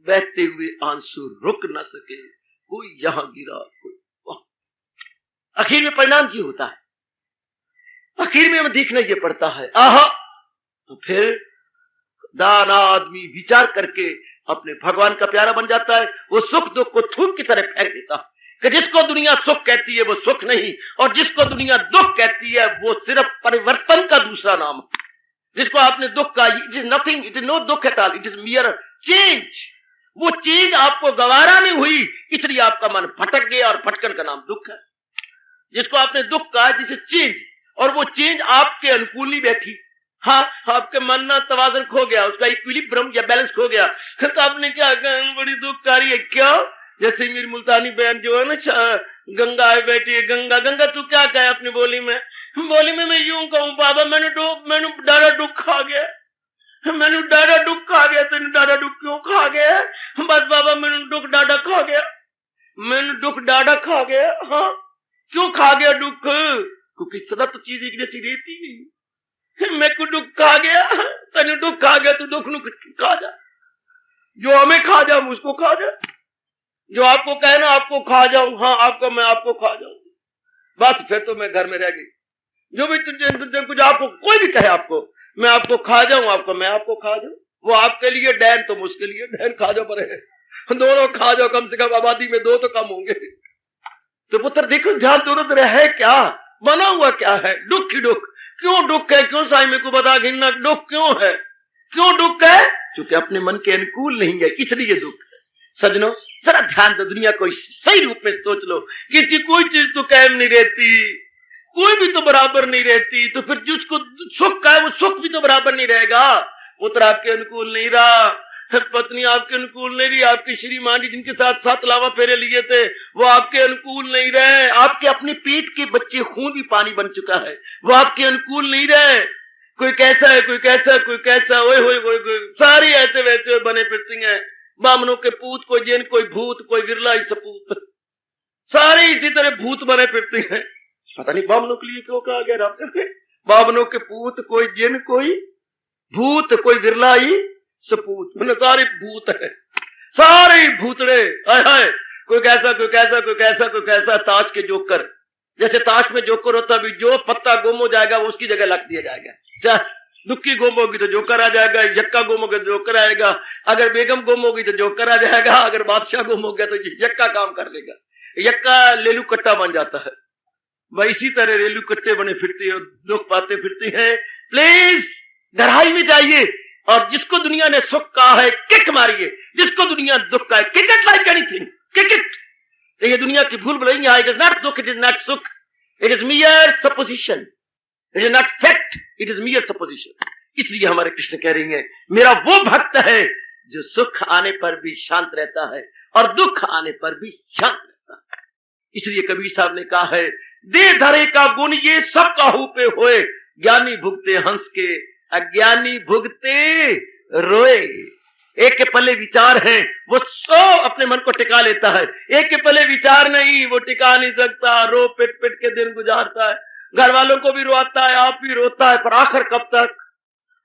बहते हुए आंसू रुक न सके, कोई यहां गिरा कोई वहां। आखिर में परिणाम क्या होता है? आखिर में हमें देखना यह पड़ता है। आहा, तो फिर दाना आदमी विचार करके अपने भगवान का प्यारा बन जाता है। वो सुख दुख को थूक की तरह फेंक देता है कि जिसको दुनिया सुख कहती है वो सुख नहीं, और जिसको दुनिया दुख कहती है वो सिर्फ परिवर्तन का दूसरा नाम है। जिसको आपने दुख का, it is nothing, it is no दुख at all, it is mere change. वो चेंज आपको गवारा नहीं हुई, इसलिए आपका मन भटक गया, और भटकन का नाम दुख है। जिसको आपने दुख कहा, जिसे चेंज, और वो चेंज आपके अनुकूल नहीं बैठी, हाँ, आपके मन ना तवाज़ुन खो गया, उसका इक्विलिब्रियम या बैलेंस खो गया, तो आपने क्या कहा, बड़ी दुखकारी है। क्यों? जैसे मेरी मुल्तानी बहन जो है ना, गंगा है बैठी है, गंगा गंगा तू क्या कहे अपनी बोली में? बोली में मैं यूं कहूँ, बाबा मैंने डारा दुख खा गया, मैंने डारा दुख खा गया। तेने डारा दुख क्यों खा गया? बस बाबा मैंने दुख डाडा खा गया, मैंने दुख डाडा खा गया। हाँ क्यों खा गया दुख? क्योंकि सदा तो चीज एक जैसी रहती नहीं। मैं को दुख खा गया, तेने दुख खा गया, तू दुख नु खा जा। जो हमें खा जाओ मुझको खा जा, जो आपको कहना आपको खा जाऊं, हाँ आपको मैं आपको खा जाऊं, बस फिर तो मैं घर में रह गई। जो भी तुझे कुछ आपको कोई भी कहे आपको, मैं आपको खा जाऊं, आपको मैं आपको खा जाऊं, वो आपके लिए डैन तो मुझके लिए डैन। खा जाओ पर है, दोनों खा जाओ, कम से कम आबादी में दो तो कम होंगे। तो पुत्र देखो ध्यान दोनों तरह है, क्या बना हुआ क्या है? दुख ही दुख। क्यों दुख है? क्यों साईं मेरे को बता, घिन्ना दुख क्यों है? क्यों दुख है? क्योंकि अपने मन के अनुकूल नहीं है, इसलिए दुख है। सजनों जरा ध्यान दो, दुनिया को सही रूप में सोच लो कि इसकी कोई चीज तो कायम नहीं रहती, कोई भी तो बराबर नहीं रहती। तो फिर जिसको सुख का है वो सुख भी तो बराबर नहीं रहेगा। पुत्र आपके अनुकूल नहीं रहा, पत्नी आपके अनुकूल नहीं रही, आपकी श्रीमान जी जिनके साथ 7 लावा फेरे लिए थे वो आपके अनुकूल नहीं रहे, आपके अपने पेट के बच्चे खून भी पानी बन चुका है, वो आपके अनुकूल नहीं रहे। कोई कैसा है, कोई कैसा, कोई कैसा, ओए होए होए, सारी ऐसे वैसे बने फिरती हैं। बामनों के पूत, कोई जिन, कोई भूत, कोई विरला ही सपूत, सारे इसी तरह भूत बने फिरती हैं। पता नहीं बामनों के लिए क्यों कहा गया राम? बामनों के पूत, कोई जिन, कोई भूत, कोई विरला ही सपूत, मतलब सारे भूत है, सारे भूतड़े। हाय कोई कैसा, कोई कैसा, कोई कैसा, कोई कैसा। ताश के जोकर, जैसे ताश में जोकर होता भी, जो पत्ता गुम हो जाएगा वो उसकी जगह रख दिया जाएगा। चाहे दुक्की गुम होगी तो जोकर आ जाएगा, यक्का गुम होगा तो जोकर आएगा, अगर बेगम गुम होगी तो जोकर आ जाएगा, अगर बादशाह गुम हो गया तो यक्का काम कर लेगा, यक्का लेलू कट्टा बन जाता है। वह इसी तरह रेलू कट्टे बने फिरती है, दुख पाते फिरती है। प्लीज गहराई में जाइए, और जिसको दुनिया ने सुख कहा है किक मारिए, जिसको दुनिया दुख का है kick it like anything, kick it. ये दुनिया की भूल भुलैया है, इट इज नॉट दुख, इट इज नॉट सुख, it is मियर supposition, it is not fact, it is मियर supposition. इसलिए हमारे कृष्ण कह रही हैं, मेरा वो भक्त है जो सुख आने पर भी शांत रहता है और दुख आने पर भी शांत रहता है। इसलिए कबीर साहब ने कहा है, दे धरे का गुण ये सब काहू पे होए, ज्ञानी भुगते हंस के, अज्ञानी भुगते रोए। एक के पल्ले विचार है, वो सो अपने मन को टिका लेता है, एक के पल्ले विचार नहीं, वो टिका नहीं सकता, रो पिट पिट के दिन गुजारता है, घर वालों को भी रोता है, आप भी रोता है, पर आखिर कब तक,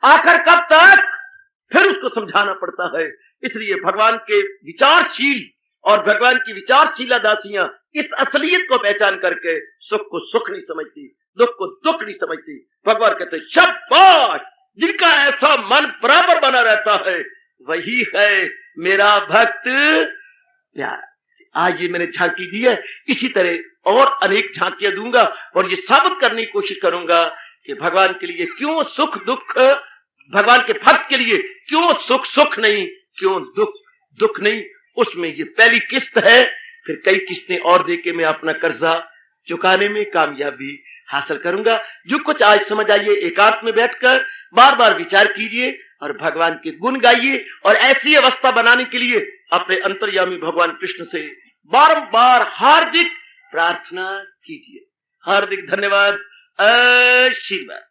आखिर कब तक? फिर उसको समझाना पड़ता है। इसलिए भगवान के विचारशील और भगवान की विचारशीला दासियां इस असलियत को पहचान करके सुख को सुख नहीं समझती, दुख को दुख नहीं समझती। भगवान कहते शाबाश, जिनका ऐसा मन बराबर बना रहता है वही है मेरा भक्त प्यार। आज ये मैंने झांकी दी है, इसी तरह और अनेक झांकियां दूंगा और ये साबित करने की कोशिश करूंगा कि भगवान के लिए क्यों सुख दुख, भगवान के भक्त के लिए क्यों सुख सुख नहीं, क्यों दुख दुख नहीं। उसमें ये पहली किस्त है, फिर कई किस्तें और देके मैं अपना कर्जा चुकाने में कामयाबी हासिल करूंगा। जो कुछ आज समझ आइए, एकांत में बैठकर बार बार विचार कीजिए और भगवान के गुण गाइए, और ऐसी अवस्था बनाने के लिए अपने अंतर्यामी भगवान कृष्ण से बारंबार हार्दिक प्रार्थना कीजिए। हार्दिक धन्यवाद, आशीर्वाद।